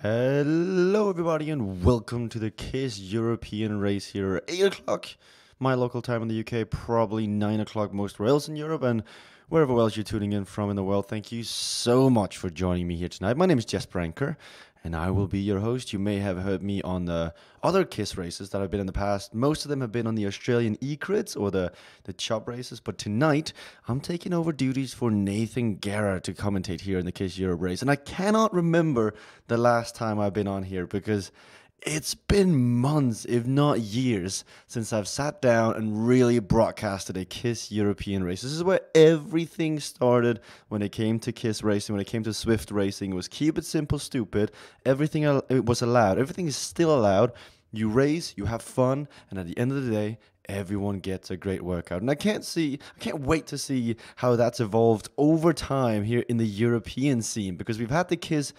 Hello, everybody, and welcome to the KISS European race here. 8 o'clock, my local time in the UK, probably 9 o'clock most else in Europe, and wherever else you're tuning in from in the world. Thank you so much for joining me here tonight. My name is Jesper Anker, and I will be your host. You may have heard me on the other KISS races that I've been in the past. Most of them have been on the Australian E-Crits or the Chop races, but tonight I'm taking over duties for Nathan Guerra to commentate here in the KISS Europe race. And I cannot remember the last time I've been on here because it's been months, if not years, since I've sat down and really broadcasted a KISS European race. This is where everything started when it came to KISS racing, when it came to Swift racing. It was keep it simple, stupid. Everything it was allowed. Everything is still allowed. You race, you have fun, and at the end of the day, everyone gets a great workout. And I can't wait to see how that's evolved over time here in the European scene, because we've had the KISS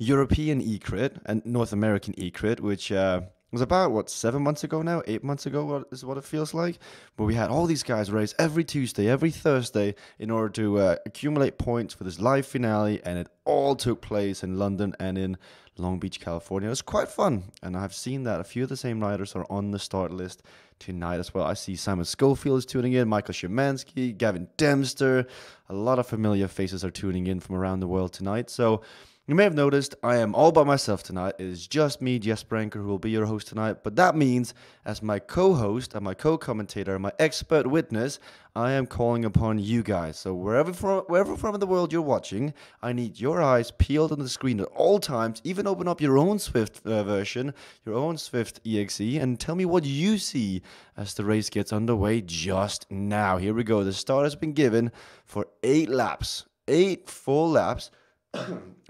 European E-Crit and North American E-Crit, which was about, 7 months ago now? 8 months ago is what it feels like. But we had all these guys race every Tuesday, every Thursday in order to accumulate points for this live finale, and it all took place in London and in Long Beach, California. It was quite fun, and I've seen that a few of the same riders are on the start list tonight as well. I see Simon Schofield is tuning in, Michael Szymanski, Gavin Dempster. A lot of familiar faces are tuning in from around the world tonight. So you may have noticed I am all by myself tonight. It is just me, Jesper Anker, who will be your host tonight. But that means, as my co-host and my co-commentator, my expert witness, I am calling upon you guys. So wherever from the world you're watching, I need your eyes peeled on the screen at all times. Even open up your own Swift version, your own Swift EXE, and tell me what you see as the race gets underway just now. Here we go. The start has been given for 8 laps. 8 full laps. I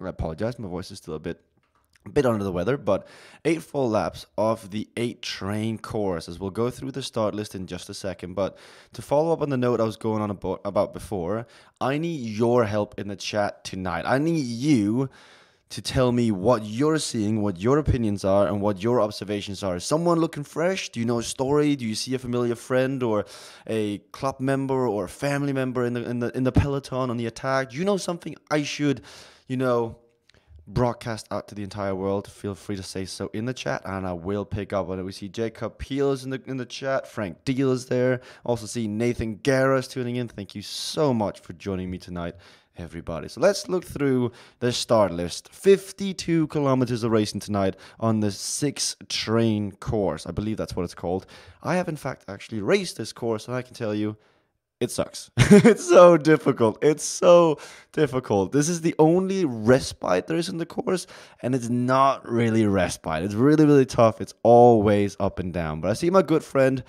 apologize, my voice is still a bit under the weather, but 8 full laps of the 8 train course, as we'll go through the start list in just a second. But to follow up on the note I was going on about before, I need your help in the chat tonight. I need you to tell me what you're seeing, what your opinions are, and what your observations are. Is someone looking fresh? Do you know a story? Do you see a familiar friend or a club member or a family member in the peloton on the attack? Do you know something I should, broadcast out to the entire world? Feel free to say so in the chat, and I will pick up on it. We see Jacob Peels in the chat. Frank Deal is there. Also see Nathan Guerra is tuning in. Thank you so much for joining me tonight, everybody. So let's look through the start list. 52 kilometers of racing tonight on the 6 train course. I believe that's what it's called. I have in fact actually raced this course, and I can tell you it sucks. It's so difficult. It's so difficult. This is the only respite there is in the course, and it's not really respite. It's really, really tough. It's always up and down. But I see my good friend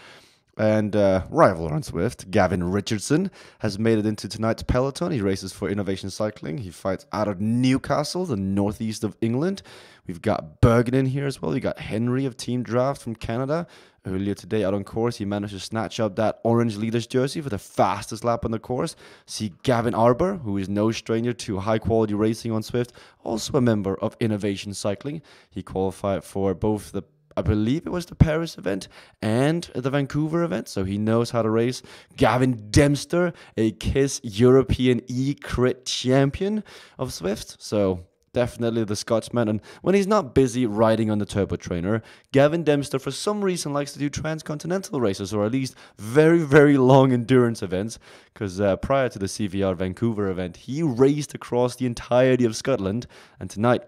and rival on Swift, Gavin Richardson, has made it into tonight's peloton. He races for Innovation Cycling. He fights out of Newcastle, the northeast of England. We've got Bergen in here as well. We got Henry of Team Draft from Canada. Earlier today out on course, he managed to snatch up that orange leader's jersey for the fastest lap on the course. See Gavin Arbour, who is no stranger to high-quality racing on Swift, also a member of Innovation Cycling. He qualified for both I believe it was the Paris event and the Vancouver event, so he knows how to race. Gavin Dempster, a KISS European E-Crit champion of Swift, so definitely the Scotsman. And when he's not busy riding on the Turbo Trainer, Gavin Dempster, for some reason, likes to do transcontinental races, or at least very, very long endurance events, because prior to the CVR Vancouver event, he raced across the entirety of Scotland, and tonight,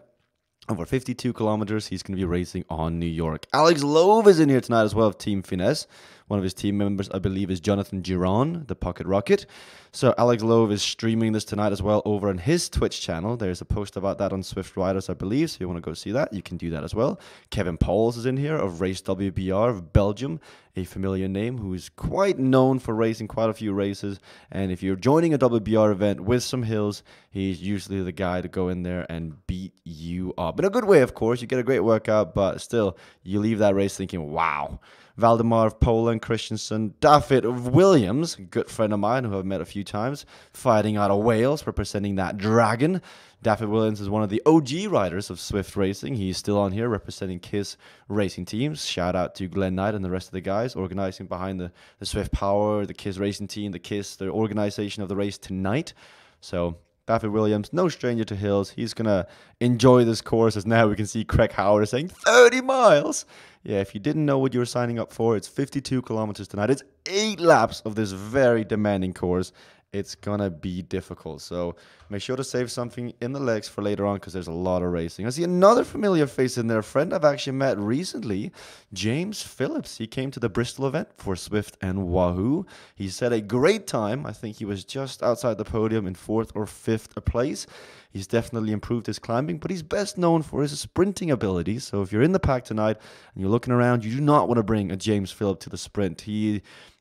over 52 kilometers, he's going to be racing on New York. Alex Loeb is in here tonight as well of Team Finesse. One of his team members, I believe, is Jonathan Giron, the Pocket Rocket. So Alex Loeb is streaming this tonight as well over on his Twitch channel. There's a post about that on Swift Riders, I believe. So you want to go see that, you can do that as well. Kevin Pauls is in here of Race WBR of Belgium, a familiar name who is quite known for racing quite a few races. And if you're joining a WBR event with some hills, he's usually the guy to go in there and beat you up. In a good way, of course. You get a great workout, but still, you leave that race thinking, wow. Valdemar of Poland, Christensen, Daffit of Williams, a good friend of mine who I've met a few times, fighting out of Wales, representing that dragon. Daffit Williams is one of the OG riders of Swift Racing. He's still on here representing KISS racing teams. Shout out to Glenn Knight and the rest of the guys organizing behind the Swift Power, the KISS racing team, the organization of the race tonight. So David Williams, no stranger to hills. He's going to enjoy this course, as now we can see Craig Howard is saying 30 miles. Yeah, if you didn't know what you were signing up for, it's 52 kilometers tonight. It's 8 laps of this very demanding course. It's going to be difficult. So make sure to save something in the legs for later on, because there's a lot of racing. I see another familiar face in there, a friend I've actually met recently, James Phillips. He came to the Bristol event for Zwift and Wahoo. He set a great time. I think he was just outside the podium in 4th or 5th place. He's definitely improved his climbing, but he's best known for his sprinting ability. So if you're in the pack tonight and you're looking around, you do not want to bring a James Phillips to the sprint.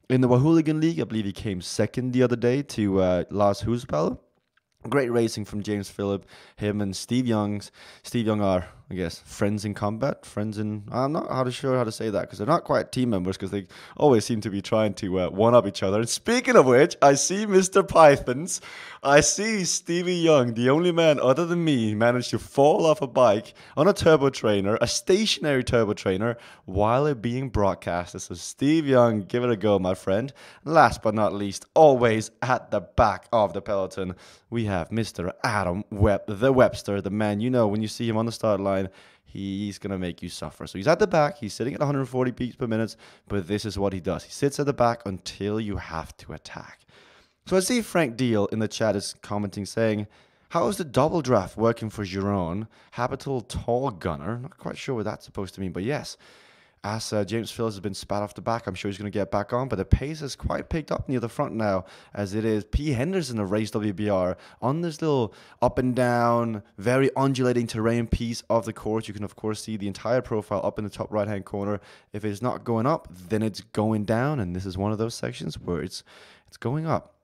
In the Wahooligan League, I believe he came second the other day to Lars Husbell. Great racing from James Phillip, him and Steve Young. Steve Young are, I guess, friends in combat, I'm not sure how to say that, because they're not quite team members, because they always seem to be trying to one-up each other. And speaking of which, I see Mr. Pythons. I see Stevie Young, the only man other than me, managed to fall off a bike on a turbo trainer, a stationary turbo trainer, while it being broadcasted. So Steve Young, give it a go, my friend. Last but not least, always at the back of the peloton, we have Mr. Adam Webb, the Webster, the man, you know, when you see him on the start line, he's going to make you suffer. So he's at the back, he's sitting at 140 beats per minute, but this is what he does. He sits at the back until you have to attack. So I see Frank Deal in the chat is commenting, saying, how is the double draft working for Giron? Habital Tall Gunner. Not quite sure what that's supposed to mean, but yes. As James Phillips has been spat off the back, I'm sure he's going to get back on, but the pace has quite picked up near the front now, as it is P. Henderson of Race WBR on this little up and down, very undulating terrain piece of the course. You can, of course, see the entire profile up in the top right-hand corner. If it's not going up, then it's going down, and this is one of those sections where it's going up.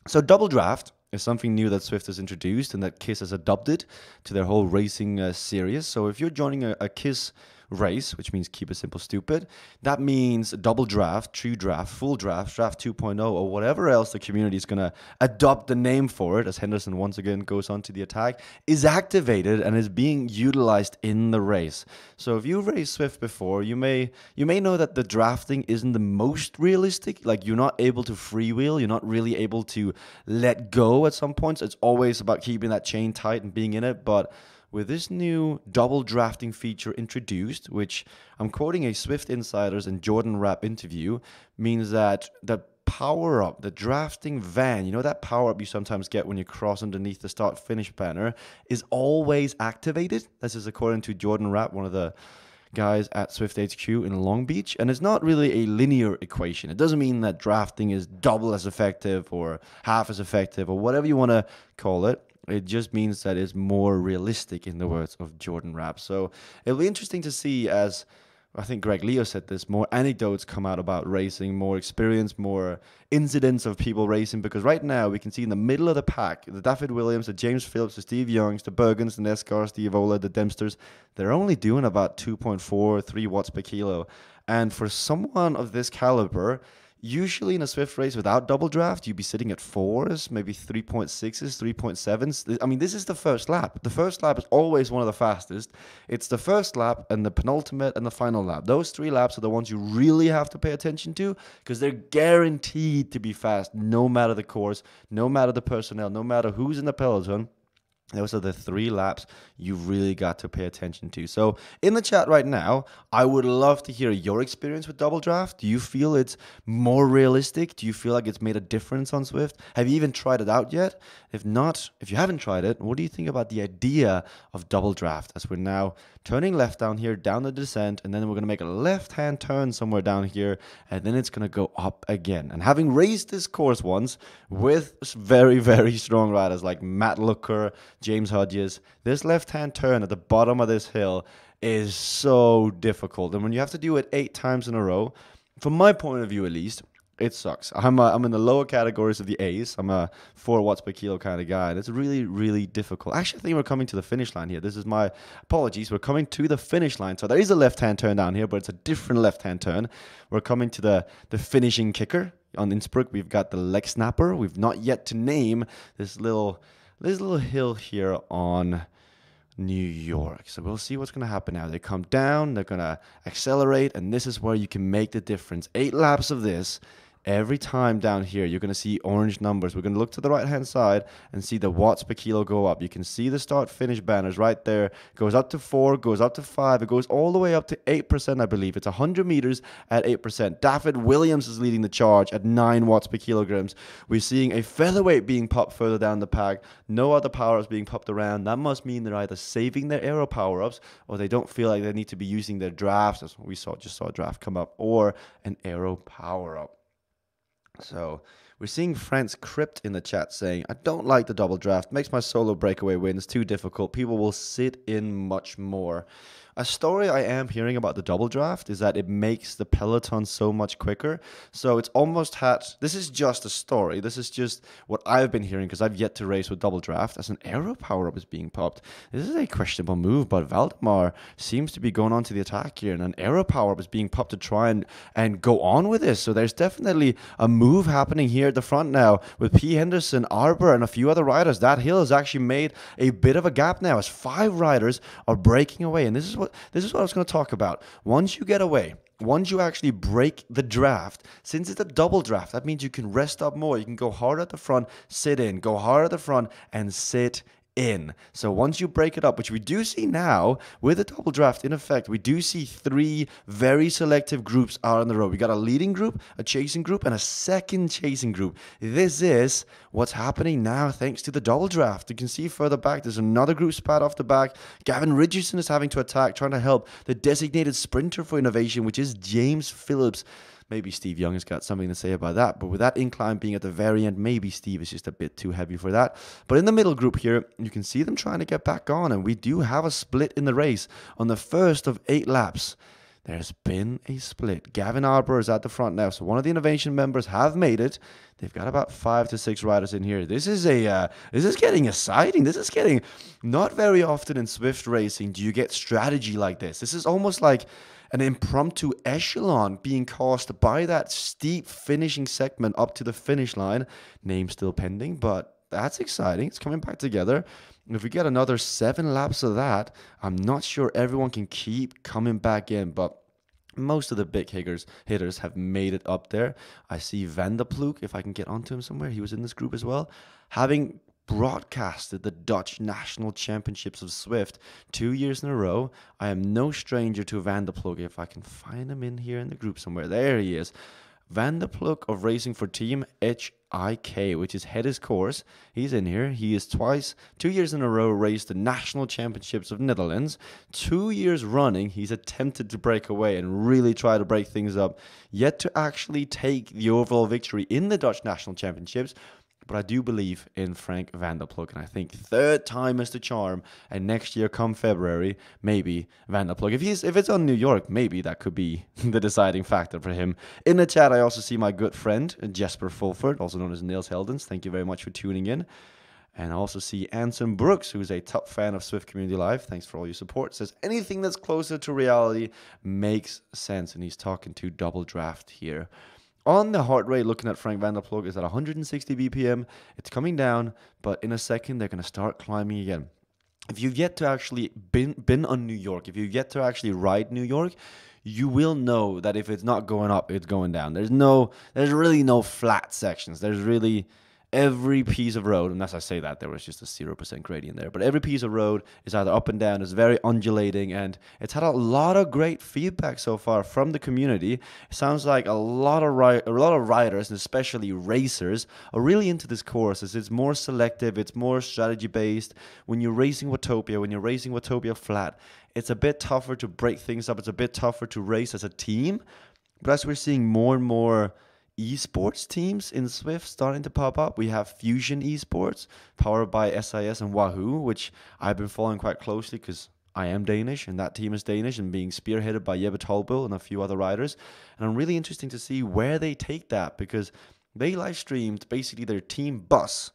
So double draft is something new that Zwift has introduced and that KISS has adopted to their whole racing series. So if you're joining a KISS race, which means keep it simple stupid, that means double draft, true draft, full draft, draft 2.0, or whatever else the community is going to adopt the name for it, as Henderson once again goes on to the attack, is activated and is being utilized in the race. So if you've raced Zwift before, you may know that the drafting isn't the most realistic. Like, you're not able to freewheel, you're not really able to let go at some points. It's always about keeping that chain tight and being in it. But with this new double drafting feature introduced, which I'm quoting a Zwift Insiders and Jordan Rapp interview, means that the power-up, the drafting van, you know that power-up you sometimes get when you cross underneath the start-finish banner, is always activated. This is according to Jordan Rapp, one of the guys at Zwift HQ in Long Beach. And it's not really a linear equation. It doesn't mean that drafting is double as effective or half as effective or whatever you want to call it. It just means that it's more realistic, in the words of Jordan Rapp. So it'll be interesting to see, as I think Greg Leo said this, more anecdotes come out about racing, more experience, more incidents of people racing. Because right now we can see in the middle of the pack, the David Williams, the James Phillips, the Steve Youngs, the Bergens, the Nescars, the Evola, the Dempsters, they're only doing about 2.4, 3 watts per kilo. And for someone of this caliber, usually in a Zwift race without double draft, you'd be sitting at 4s, maybe 3.6s, 3.7s. I mean, this is the first lap. The first lap is always one of the fastest. It's the first lap and the penultimate and the final lap. Those 3 laps are the ones you really have to pay attention to, because they're guaranteed to be fast, no matter the course, no matter the personnel, no matter who's in the peloton. Those are the 3 laps you really got to pay attention to. So in the chat right now, I would love to hear your experience with double draft. Do you feel it's more realistic? Do you feel like it's made a difference on Zwift? Have you even tried it out yet? If not, if you haven't tried it, what do you think about the idea of double draft, as we're now turning left down here, down the descent, and then we're going to make a left-hand turn somewhere down here, and then it's going to go up again. And having raced this course once with very, very strong riders like Matt Looker, James Hodges, this left-hand turn at the bottom of this hill is so difficult. And when you have to do it 8 times in a row, from my point of view at least, it sucks. I'm in the lower categories of the A's. I'm a 4 watts per kilo kind of guy, and it's really, really difficult. Actually, I think we're coming to the finish line here. This is my apologies. We're coming to the finish line. So there is a left-hand turn down here, but it's a different left-hand turn. We're coming to the finishing kicker. On Innsbruck, we've got the leg snapper. We've not yet to name this little hill here on New York. So we'll see what's going to happen now. They come down, they're going to accelerate, and this is where you can make the difference. 8 laps of this Every time down here, you're going to see orange numbers. We're going to look to the right-hand side and see the watts per kilo go up. You can see the start-finish banners right there. It goes up to 4, goes up to 5. It goes all the way up to 8%, I believe. It's 100 meters at 8%. David Williams is leading the charge at 9 watts per kilograms. We're seeing a featherweight being popped further down the pack. No other power-ups being popped around. That must mean they're either saving their aero power-ups or they don't feel like they need to be using their drafts. That's what we just saw a draft come up, or an aero power-up. So we're seeing France Crypt in the chat saying, I don't like the double draft. Makes my solo breakaway wins too difficult. People will sit in much more. A story I am hearing about the double draft is that it makes the peloton so much quicker. So it's almost had, this is just a story. This is just what I've been hearing because I've yet to race with double draft as an aero power-up is being popped. This is a questionable move, but Valdemar seems to be going on to the attack here, and an aero power-up is being popped to try and go on with this. So there's definitely a move happening here at the front now with P. Henderson, Arbor, and a few other riders. That hill has actually made a bit of a gap now as 5 riders are breaking away, and this is what I was going to talk about. Once you get away, once you actually break the draft, since it's a double draft, that means you can rest up more. You can go hard at the front, sit in, go hard at the front, and sit in. So once you break it up, which we do see now with the double draft in effect, we do see 3 very selective groups out on the road. We got a leading group, a chasing group, and a second chasing group. This is what's happening now thanks to the double draft. You can see further back, there's another group spat off the back. Gavin Richardson is having to attack, trying to help the designated sprinter for innovation, which is James Phillips. Maybe Steve Young has got something to say about that. But with that incline being at the very end, maybe Steve is just a bit too heavy for that. But in the middle group here, you can see them trying to get back on. And we do have a split in the race on the first of 8 laps. There's been a split. Gavin Arbor is at the front now. So one of the innovation members have made it. They've got about 5 to 6 riders in here. This is getting exciting. This is getting, not very often in Swift racing do you get strategy like this. This is almost like an impromptu echelon being caused by that steep finishing segment up to the finish line. Name still pending, but that's exciting. It's coming back together. If we get another 7 laps of that, I'm not sure everyone can keep coming back in, but most of the big hitters have made it up there. I see Van der Ploeg, if I can get onto him somewhere. He was in this group as well. Having broadcasted the Dutch National Championships of Swift 2 years in a row. I am no stranger to Van der Ploeg. If I can find him in here in the group somewhere. There he is. Van der Ploeg of Racing for Team HIK, which is Hedis Course. He's in here. He is 2 years in a row, raced the National Championships of Netherlands. 2 years running, he's attempted to break away and really try to break things up, yet to actually take the overall victory in the Dutch National Championships. But I do believe in Frank Van der Ploeg, and I think 3rd time is the charm. And next year, come February, maybe Van der Ploeg. If it's on New York, maybe that could be the deciding factor for him. In the chat, I also see my good friend Jesper Fulford, also known as Niels Heldens. Thank you very much for tuning in. And I also see Anson Brooks, who's a top fan of Swift Community Live. Thanks for all your support. Says anything that's closer to reality makes sense, and he's talking to Double Draft here. On the heart rate, looking at Frank Van der Ploeg, is at 160 BPM. It's coming down, but in a second, they're going to start climbing again. If you've yet to actually been on New York, if you've yet to actually ride New York, you will know that if it's not going up, it's going down. There's really no flat sections. There's really every piece of road, and as I say that, there was just a 0% gradient there, but every piece of road is either up and down, it's very undulating, and it's had a lot of great feedback so far from the community. It sounds like a lot of riders, and especially racers, are really into this course, as it's more selective, it's more strategy-based. When you're racing Watopia flat, it's a bit tougher to break things up, it's a bit tougher to race as a team, but as we're seeing more and more esports teams in Swift starting to pop up. We have Fusion Esports, powered by SIS and Wahoo, which I've been following quite closely because I am Danish and that team is Danish and being spearheaded by Jeppe Tolbø and a few other riders. And I'm really interested to see where they take that, because they live streamed basically their team bus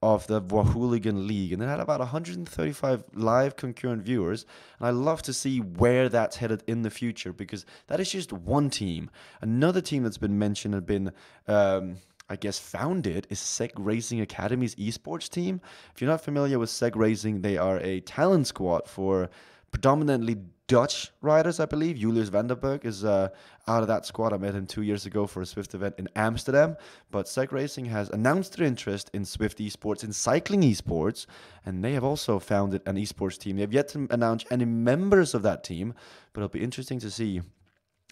of the Wahooligan League, and it had about 135 live concurrent viewers, and I love to see where that's headed in the future, because that is just one team. Another team that's been mentioned and been founded is Seg Racing Academy's esports team. If you're not familiar with Seg Racing, they are a talent squad for predominantly Dutch riders, I believe. Julius Vanderberg is out of that squad. I met him 2 years ago for a Swift event in Amsterdam. But SEG Racing has announced their interest in Swift esports, in cycling esports, and they have also founded an esports team. They have yet to announce any members of that team, but it'll be interesting to see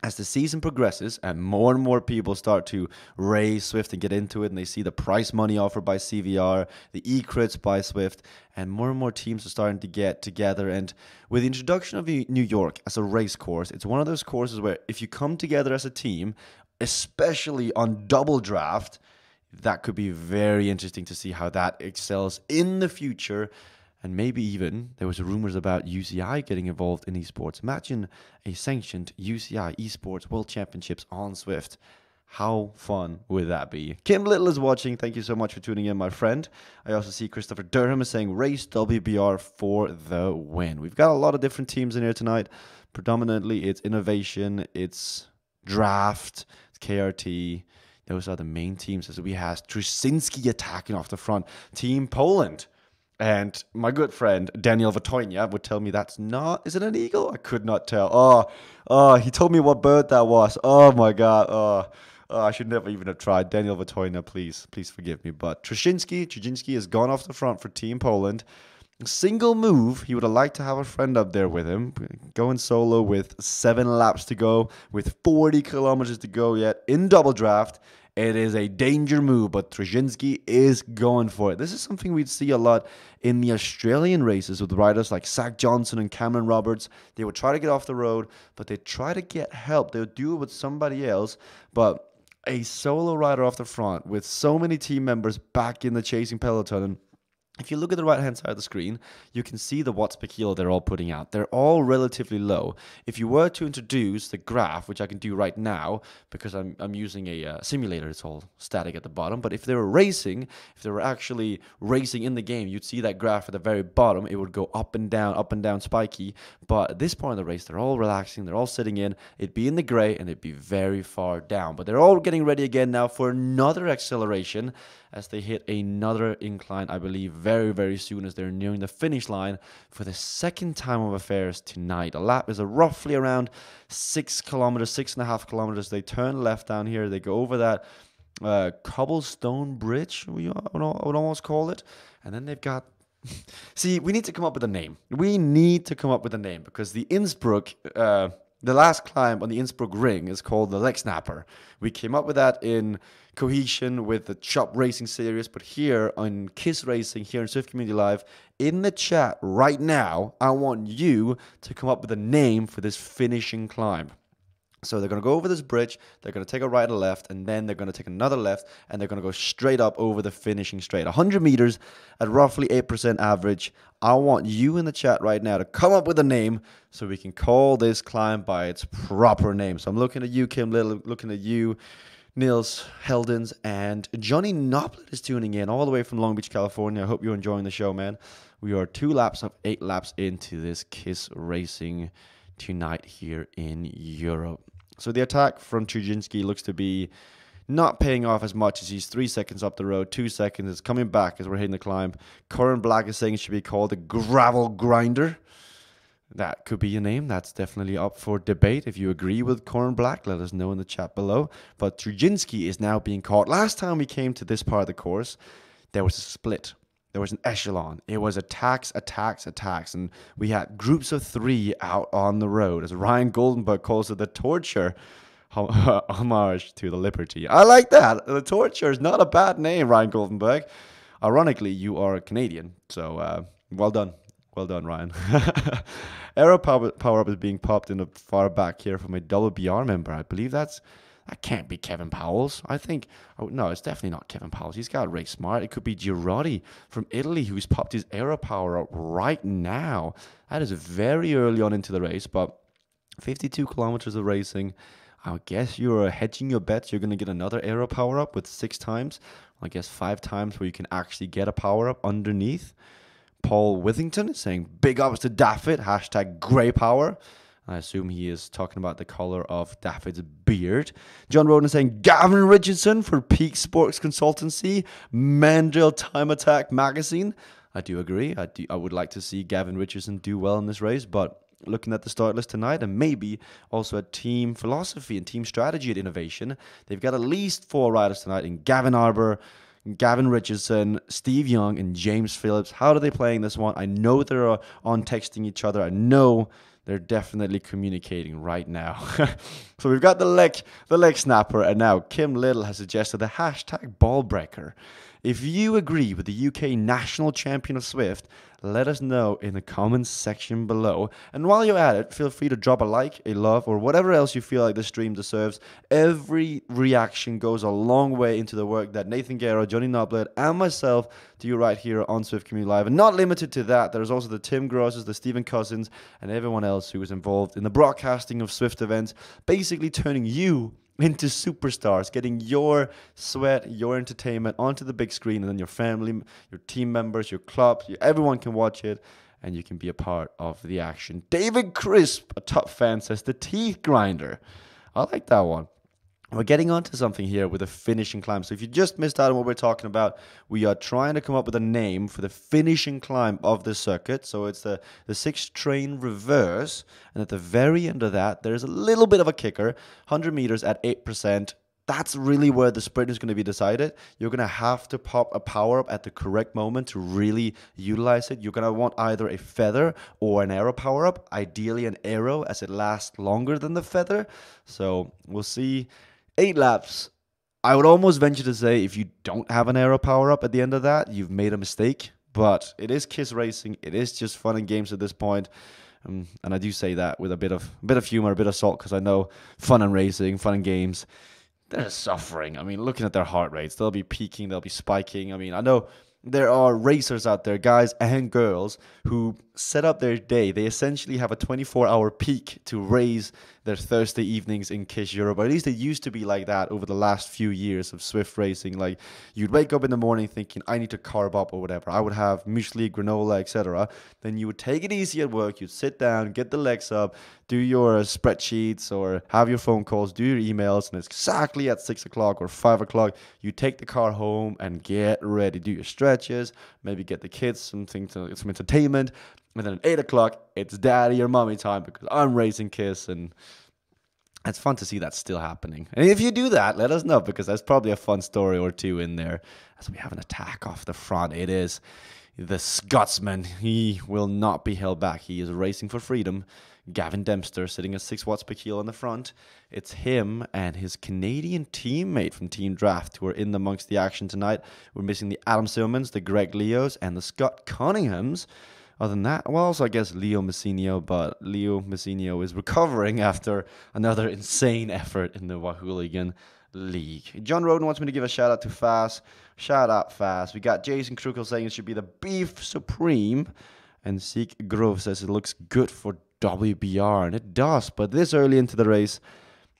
as the season progresses and more people start to race Swift and get into it, and they see the prize money offered by CVR, the e-crits by Swift, and more teams are starting to get together. And with the introduction of New York as a race course, it's one of those courses where if you come together as a team, especially on double draft, that could be very interesting to see how that excels in the future. And maybe even there was rumors about UCI getting involved in esports. Imagine a sanctioned UCI esports world championships on Swift. How fun would that be? Kim Little is watching. Thank you so much for tuning in, my friend. I also see Christopher Durham is saying race WBR for the win. We've got a lot of different teams in here tonight. Predominantly it's Innovation, it's Draft, it's KRT. Those are the main teams. As we have Trusinski attacking off the front. Team Poland. And my good friend Daniel Vatonia would tell me that's not, is it an eagle? I could not tell. He told me what bird that was. Oh my God. I should never even have tried. Daniel Vatoina, please forgive me. But Trusinski has gone off the front for Team Poland. Single move, he would have liked to have a friend up there with him. Going solo with 7 laps to go, with 40 kilometers to go yet in double draft. It is a danger move, but Trusinski is going for it. This is something we'd see a lot in the Australian races with riders like Zach Johnson and Cameron Roberts. They would try to get off the road, but they try to get help. They would do it with somebody else, but a solo rider off the front with so many team members back in the chasing peloton. And if you look at the right-hand side of the screen, you can see the watts per kilo they're all putting out. They're all relatively low. If you were to introduce the graph, which I can do right now, because I'm using a simulator, it's all static at the bottom. But if they were racing, if they were actually racing in the game, you'd see that graph at the very bottom. It would go up and down, spiky. But at this point of the race, they're all relaxing. They're all sitting in. It'd be in the gray, and it'd be very far down. But they're all getting ready again now for another acceleration as they hit another incline, I believe, very soon as they're nearing the finish line for the second time of affairs tonight. A lap is roughly around 6.5 kilometers. They turn left down here. They go over that cobblestone bridge, I would almost call it. And then they've got... See, we need to come up with a name. Because the Innsbruck... the last climb on the Innsbruck Ring is called the Leg Snapper. We came up with that in cohesion with the Chop Racing series, but here on KISS Racing, here in Swift Community Live, in the chat right now, I want you to come up with a name for this finishing climb. So they're going to go over this bridge, they're going to take a right and left, and then they're going to take another left, and they're going to go straight up over the finishing straight. 100 meters at roughly 8% average. I want you in the chat right now to come up with a name so we can call this climb by its proper name. So I'm looking at you, Kim Little, looking at you, Nils Heldens, and Johnny Noplet is tuning in all the way from Long Beach, California. I hope you're enjoying the show, man. We are 2 laps of 8 laps into this KISS Racing tonight here in Europe. So the attack from Trusinski looks to be not paying off as much as he's 3 seconds up the road, 2 seconds. It's coming back as we're hitting the climb. Corin Black is saying it should be called the Gravel Grinder. That could be a name. That's definitely up for debate. If you agree with Corin Black, let us know in the chat below. But Trusinski is now being caught. Last time we came to this part of the course, there was a split. There was an echelon. It was attacks. And we had groups of 3 out on the road. As Ryan Goldenberg calls it, the torture homage to the Liberty. I like that. The torture is not a bad name, Ryan Goldenberg. Ironically, you are a Canadian. So well done. Well done, Ryan. Aero power-up is being popped in the far back here from a WBR member. I believe that can't be Kevin Powell's. I think, no, it's definitely not Kevin Powell's. He's got race smart. It could be Girardi from Italy who's popped his aero power up right now. That is very early on into the race, but 52 kilometers of racing. I guess you're hedging your bets. You're going to get another aero power up with 6 times. I guess 5 times where you can actually get a power up underneath. Paul Withington is saying big ups to Daffyd, hashtag grey power. I assume he is talking about the color of Daffyd's beard. John Roden is saying Gavin Richardson for Peak Sports Consultancy, Mandrill Time Attack Magazine. I do agree. I would like to see Gavin Richardson do well in this race, but looking at the start list tonight, and maybe also at team philosophy and team strategy at Innovation, they've got at least 4 riders tonight in Gavin Arbour, Gavin Richardson, Steve Young, and James Phillips. How are they playing this one? I know they're on texting each other. I know they're definitely communicating right now. So we've got the leg snapper, and now Kim Little has suggested the hashtag ball breaker. If you agree with the UK national champion of Swift, let us know in the comments section below. And while you're at it, feel free to drop a like, a love, or whatever else you feel like the stream deserves. Every reaction goes a long way into the work that Nathan Guerrero, Johnny Noblet, and myself do right here on Swift Community Live. And not limited to that, there's also the Tim Grosses, the Stephen Cousins, and everyone else who was involved in the broadcasting of Swift events, basically turning you into superstars, getting your sweat, your entertainment onto the big screen, and then your family, your team members, your club, everyone can watch it, and you can be a part of the action. David Crisp, a top fan, says the teeth grinder. I like that one. We're getting onto something here with the finishing climb. So if you just missed out on what we're talking about, we are trying to come up with a name for the finishing climb of the circuit. So it's the 6 train reverse. And at the very end of that, there's a little bit of a kicker, 100 meters at 8%. That's really where the sprint is going to be decided. You're going to have to pop a power-up at the correct moment to really utilize it. You're going to want either a feather or an arrow power-up, ideally an arrow as it lasts longer than the feather. So we'll see. 8 laps. I would almost venture to say if you don't have an arrow power-up at the end of that, you've made a mistake. But it is KISS Racing. It is just fun and games at this point. And I do say that with a bit of humor, a bit of salt, because I know fun and racing, fun and games, they're suffering. I mean, looking at their heart rates, they'll be peaking, they'll be spiking. I mean, I know there are racers out there, guys and girls, who set up their day. They essentially have a 24-hour peak to raise their Thursday evenings in KISS Europe. Or at least it used to be like that over the last few years of Swift racing. Like, you'd wake up in the morning thinking, I need to carb up or whatever. I would have muesli, granola, etc. Then you would take it easy at work. You'd sit down, get the legs up, do your spreadsheets or have your phone calls, do your emails, and it's exactly at 6 o'clock or 5 o'clock. You take the car home and get ready. Do your stretches, maybe get the kids some entertainment. And then at 8 o'clock, it's daddy or mommy time because I'm racing KISS, and it's fun to see that still happening. And if you do that, let us know, because there's probably a fun story or two in there. As we have an attack off the front, it is the Scotsman. He will not be held back. He is racing for freedom. Gavin Dempster sitting at 6 watts per kilo in the front. It's him and his Canadian teammate from Team Draft who are in amongst the action tonight. We're missing the Adam Silmans, the Greg Leos, and the Scott Cunninghams. Other than that, well, also I guess Leo Messinio, but Leo Messinio is recovering after another insane effort in the Wahooligan League. John Roden wants me to give a shout out to Fast. Shout out Fast. We got Jason Krukel saying it should be the Beef Supreme. And Seek Grove says it looks good for WBR. And it does, but this early into the race,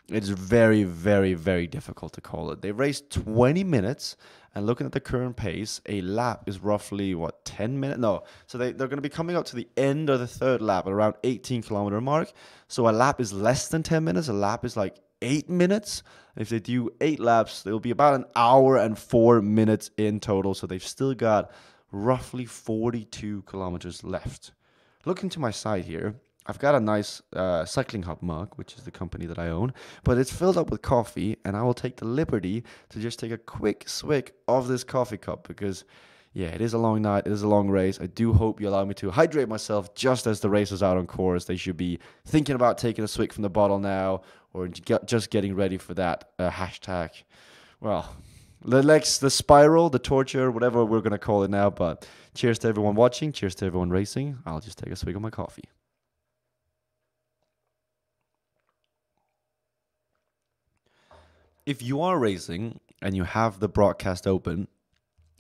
it's very, very, very difficult to call it. They raced 20 minutes, and looking at the current pace, a lap is roughly, 10 minutes? No. So they're going to be coming up to the end of the third lap at around 18-kilometer mark. So a lap is less than 10 minutes. A lap is like 8 minutes. If they do 8 laps, they'll be about an hour and 4 minutes in total. So they've still got roughly 42 kilometers left. Looking to my side here, I've got a nice Cycling Hub mug, which is the company that I own, but it's filled up with coffee, and I will take the liberty to just take a quick swig of this coffee cup because, yeah, it is a long night, it is a long race. I do hope you allow me to hydrate myself just as the race is out on course. They should be thinking about taking a swig from the bottle now or just getting ready for that hashtag. Well, the spiral, the torture, whatever we're going to call it now, but cheers to everyone watching, cheers to everyone racing. I'll just take a swig of my coffee. If you are racing and you have the broadcast open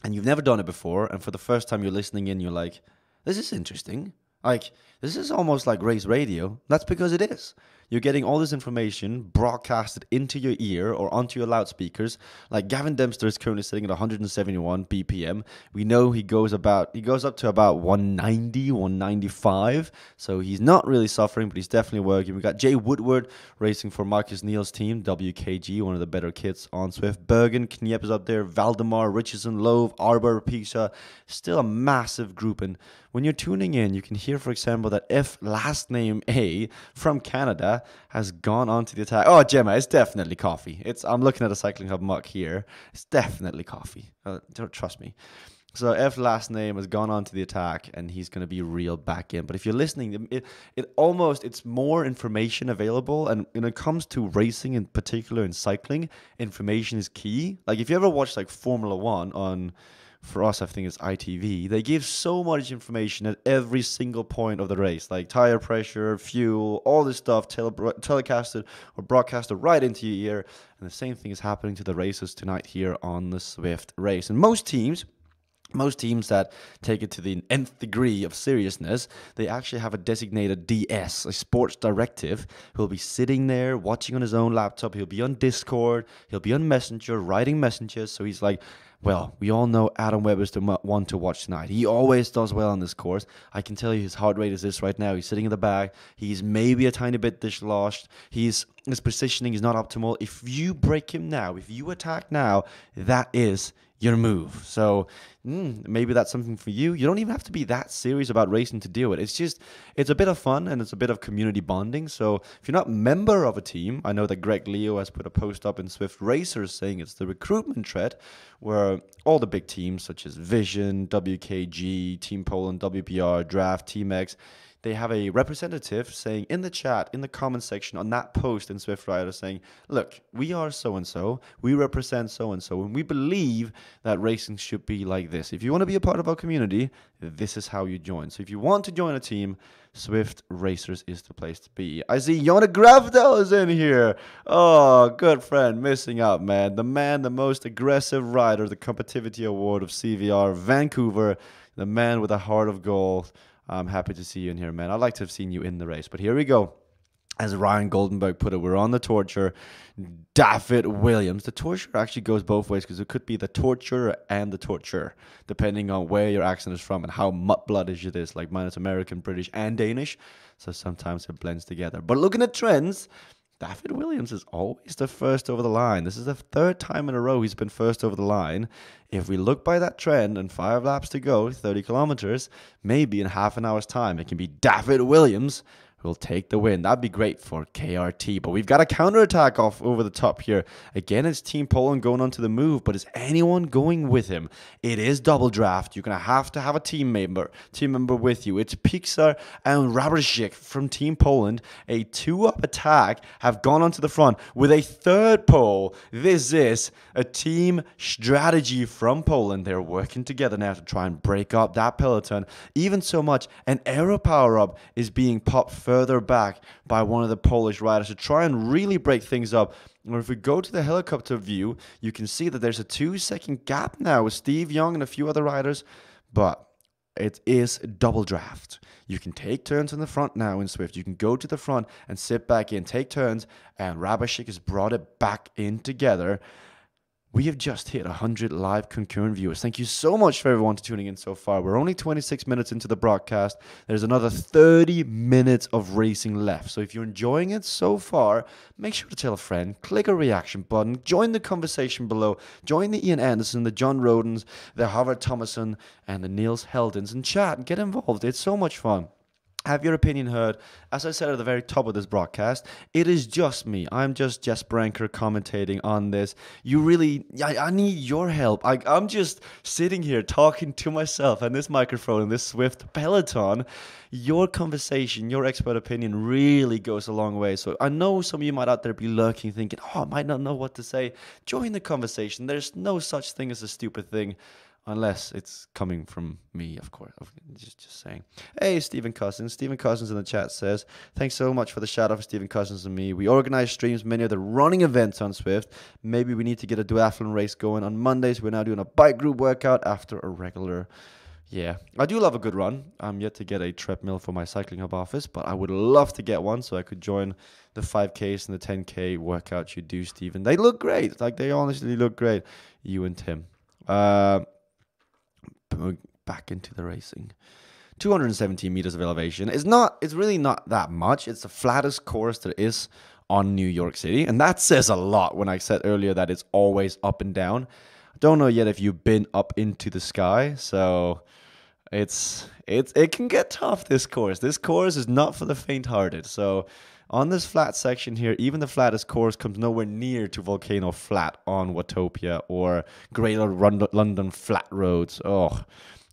and you've never done it before, and for the first time you're listening in, you're like, this is interesting. Like, this is almost like race radio. That's because it is. You're getting all this information broadcasted into your ear or onto your loudspeakers. Like Gavin Dempster is currently sitting at 171 BPM. We know he goes up to about 190, 195. So he's not really suffering, but he's definitely working. We got Jay Woodward racing for Marcus Neal's team, WKG, one of the better kits on Swift. Bergen, Kniep is up there, Valdemar, Richardson, Love, Arbor, Pisha. Still a massive grouping when you're tuning in, you can hear, for example, that F last name A from Canada has gone onto the attack. Oh, Gemma, it's definitely coffee. I'm looking at a Cycling Hub muck here. It's definitely coffee. Don't trust me. So F last name has gone on to the attack, and he's going to be reeled back in. But if you're listening, it's more information available. And when it comes to racing, in particular in cycling, information is key. Like if you ever watch like Formula One on, for us, I think it's ITV, they give so much information at every single point of the race, like tire pressure, fuel, all this stuff, telecasted or broadcasted right into your ear. And the same thing is happening to the races tonight here on the Zwift race. And most teams that take it to the nth degree of seriousness, they actually have a designated DS, a sports directive, who'll be sitting there watching on his own laptop. He'll be on Discord, he'll be on Messenger, writing messages. So he's like, well, we all know Adam Webber's the one to watch tonight. He always does well on this course. I can tell you his heart rate is this right now. He's sitting in the back. He's maybe a tiny bit dislodged. His positioning is not optimal. If you break him now, if you attack now, that is your move. So maybe that's something for you. You don't even have to be that serious about racing to do it. It's a bit of fun, and it's a bit of community bonding. So if you're not a member of a team, I know that Greg Leo has put a post up in Zwift Racers saying it's the recruitment thread where all the big teams such as Vision, WKG, Team Poland, WPR, Draft, Team-X, they have a representative saying in the chat, in the comment section on that post in Zwift Rider saying, look, we are so-and-so, we represent so-and-so, and we believe that racing should be like this. If you want to be a part of our community, this is how you join. So if you want to join a team, Zwift Racers is the place to be. I see Jona Gravdal is in here. Oh, good friend, missing out, man. The most aggressive rider, the Competitivity Award of CVR Vancouver, the man with a heart of gold. I'm happy to see you in here, man. I'd like to have seen you in the race. But here we go. As Ryan Goldenberg put it, we're on the torture. David Williams. The torture actually goes both ways because it could be the torture and the torture, depending on where your accent is from and how mudbloodish it is. Like mine is American, British, and Danish. So sometimes it blends together. But looking at trends, David Williams is always the first over the line. This is the third time in a row he's been first over the line. If we look by that trend and 5 laps to go, 30 kilometers, maybe in half an hour's time, it can be David Williams who will take the win. That'd be great for KRT. But we've got a counterattack off over the top here. Again, it's Team Poland going on to the move, but is anyone going with him? It is double draft. You're going to have a team member with you. It's Pixar and Rabrzyk from Team Poland. A 2-up attack have gone onto the front with a third pole. This is a team strategy from Poland. They're working together now to try and break up that peloton. Even so much, an aero power-up is being popped further back by one of the Polish riders to try and really break things up. Or if we go to the helicopter view, you can see that there's a 2-second gap now with Steve Young and a few other riders, but it is double draft. You can take turns in the front now in Zwift. You can go to the front and sit back in, take turns, and Rabrzyk has brought it back in together. We have just hit 100 live concurrent viewers. Thank you so much for everyone tuning in so far. We're only 26 minutes into the broadcast. There's another 30 minutes of racing left. So if you're enjoying it so far, make sure to tell a friend, click a reaction button, join the conversation below, join the Ian Anderson, the John Rodens, the Harvard Thomason, and the Niels Heldens, and chat and get involved. It's so much fun. Have your opinion heard. As I said at the very top of this broadcast, it is just me. I'm just Jesper Anker commentating on this. I need your help. I'm just sitting here talking to myself and this microphone and this Zwift peloton. Your conversation, your expert opinion really goes a long way. So I know some of you might out there be lurking, thinking, oh, I might not know what to say. Join the conversation. There's no such thing as a stupid thing. Unless it's coming from me, of course. Just saying. Hey, Stephen Cousins. Stephen Cousins in the chat says, thanks so much for the shout out for Stephen Cousins and me. We organize streams, many of the running events on Zwift. Maybe we need to get a duathlon race going on Mondays. We're now doing a bike group workout after a regular. Yeah, I do love a good run. I'm yet to get a treadmill for my Cycling Hub office, but I would love to get one so I could join the 5Ks and the 10K workouts you do, Stephen. They look great. Like, they honestly look great. You and Tim. Back into the racing. 217 meters of elevation. It's really not that much. It's the flattest course there is on New York City. And that says a lot when I said earlier that it's always up and down. I don't know yet if you've been up into the sky. So It can get tough, this course. This course is not for the faint-hearted. So on this flat section here, even the flattest course comes nowhere near to Volcano Flat on Watopia or Greater London Flat Roads. Oh,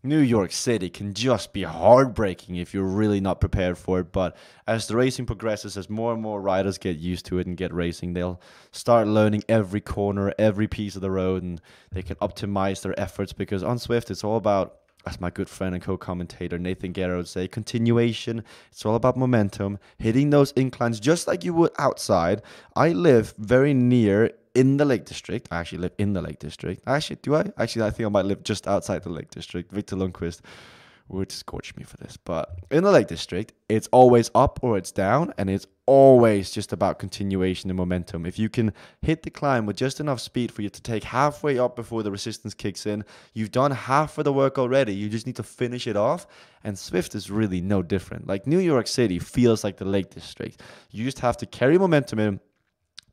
New York City can just be heartbreaking if you're really not prepared for it. But as the racing progresses, as more and more riders get used to it and get racing, they'll start learning every corner, every piece of the road, and they can optimize their efforts, because on Swift, it's all about, as my good friend and co-commentator Nathan Guerra would say, continuation. It's all about momentum, hitting those inclines just like you would outside. I live very near in the Lake District. I actually live in the Lake District. Actually, do I? Actually, I think I might live just outside the Lake District. Victor Lundquist would scorch me for this. But in the Lake District, it's always up or it's down, and it's always just about continuation and momentum. If you can hit the climb with just enough speed for you to take halfway up before the resistance kicks in, you've done half of the work already. You just need to finish it off. And Swift is really no different. Like, New York City feels like the Lake District. You just have to carry momentum in,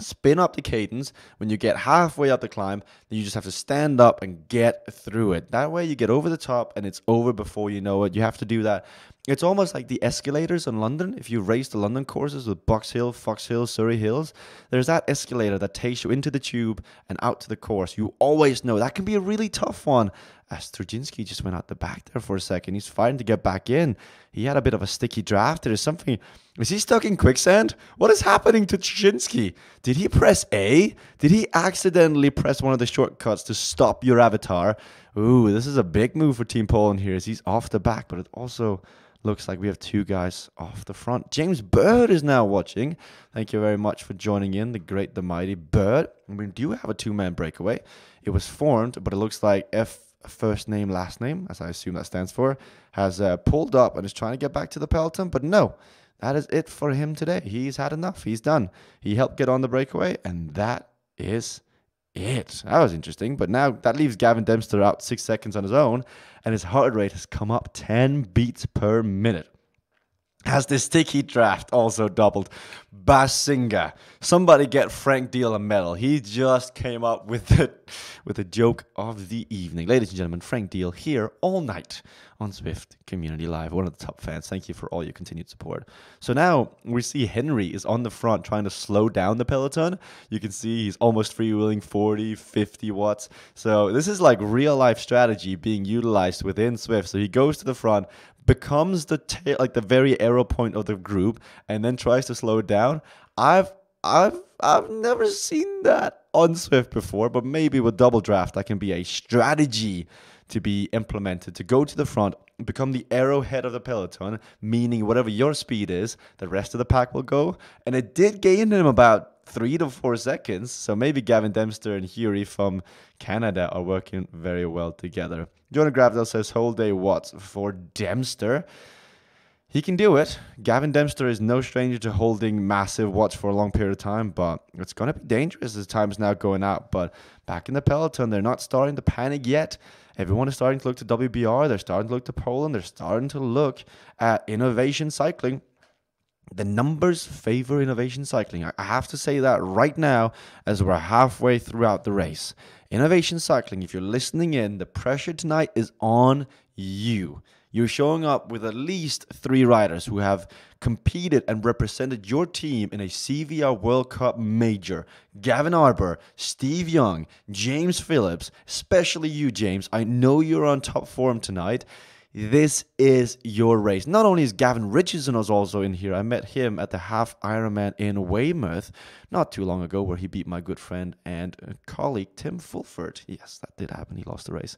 spin up the cadence. When you get halfway up the climb, then you just have to stand up and get through it. That way you get over the top and it's over before you know it. You have to do that. It's almost like the escalators in London. If you race the London courses with Box Hill, Fox Hill, Surrey Hills, there's that escalator that takes you into the tube and out to the course. You always know that can be a really tough one. As Trudzinski just went out the back there for a second. He's fighting to get back in. He had a bit of a sticky draft. There's something. Is he stuck in quicksand? What is happening to Trudzinski? Did he press A? Did he accidentally press one of the shortcuts to stop your avatar? Ooh, this is a big move for Team Poland here as he's off the back, but it also looks like we have two guys off the front. James Bird is now watching. Thank you very much for joining in, the great, the mighty Bird. We do have a two-man breakaway. It was formed, but it looks like first name, last name, as I assume that stands for, has pulled up and is trying to get back to the peloton. But no, that is it for him today. He's had enough. He's done. He helped get on the breakaway, and that is it. That was interesting. But now that leaves Gavin Dempster out 6 seconds on his own, and his heart rate has come up 10 beats per minute. Has the sticky draft also doubled? Basinga. Somebody get Frank Deal a medal. He just came up with the joke of the evening. Ladies and gentlemen, Frank Deal here all night on Swift Community Live. One of the top fans. Thank you for all your continued support. So now we see Henry is on the front trying to slow down the peloton. You can see he's almost freewheeling 40, 50 watts. So this is like real life strategy being utilized within Swift. So he goes to the front, becomes the the very arrow point of the group, and then tries to slow it down. I've never seen that on Swift before, but maybe with double draft that can be a strategy to be implemented, to go to the front, become the arrowhead of the peloton, meaning whatever your speed is, the rest of the pack will go. And it did gain him about 3 to 4 seconds. So maybe Gavin Dempster and Hury from Canada are working very well together. Jonah Gravdell says whole day watts for Dempster. He can do it. Gavin Dempster is no stranger to holding massive watts for a long period of time, but it's going to be dangerous as time's now going out. But back in the peloton, they're not starting to panic yet. Everyone is starting to look to WBR. They're starting to look to Poland. They're starting to look at Innovation Cycling. The numbers favor Innovation Cycling. I have to say that right now as we're halfway throughout the race. Innovation Cycling, if you're listening in, the pressure tonight is on you. You're showing up with at least 3 riders who have competed and represented your team in a CVR World Cup major. Gavin Arbour, Steve Young, James Phillips, especially you, James. I know you're on top form tonight. This is your race. Not only is Gavin Richardson also in here. I met him at the Half Ironman in Weymouth not too long ago, where he beat my good friend and colleague Tim Fulford. Yes, that did happen. He lost the race.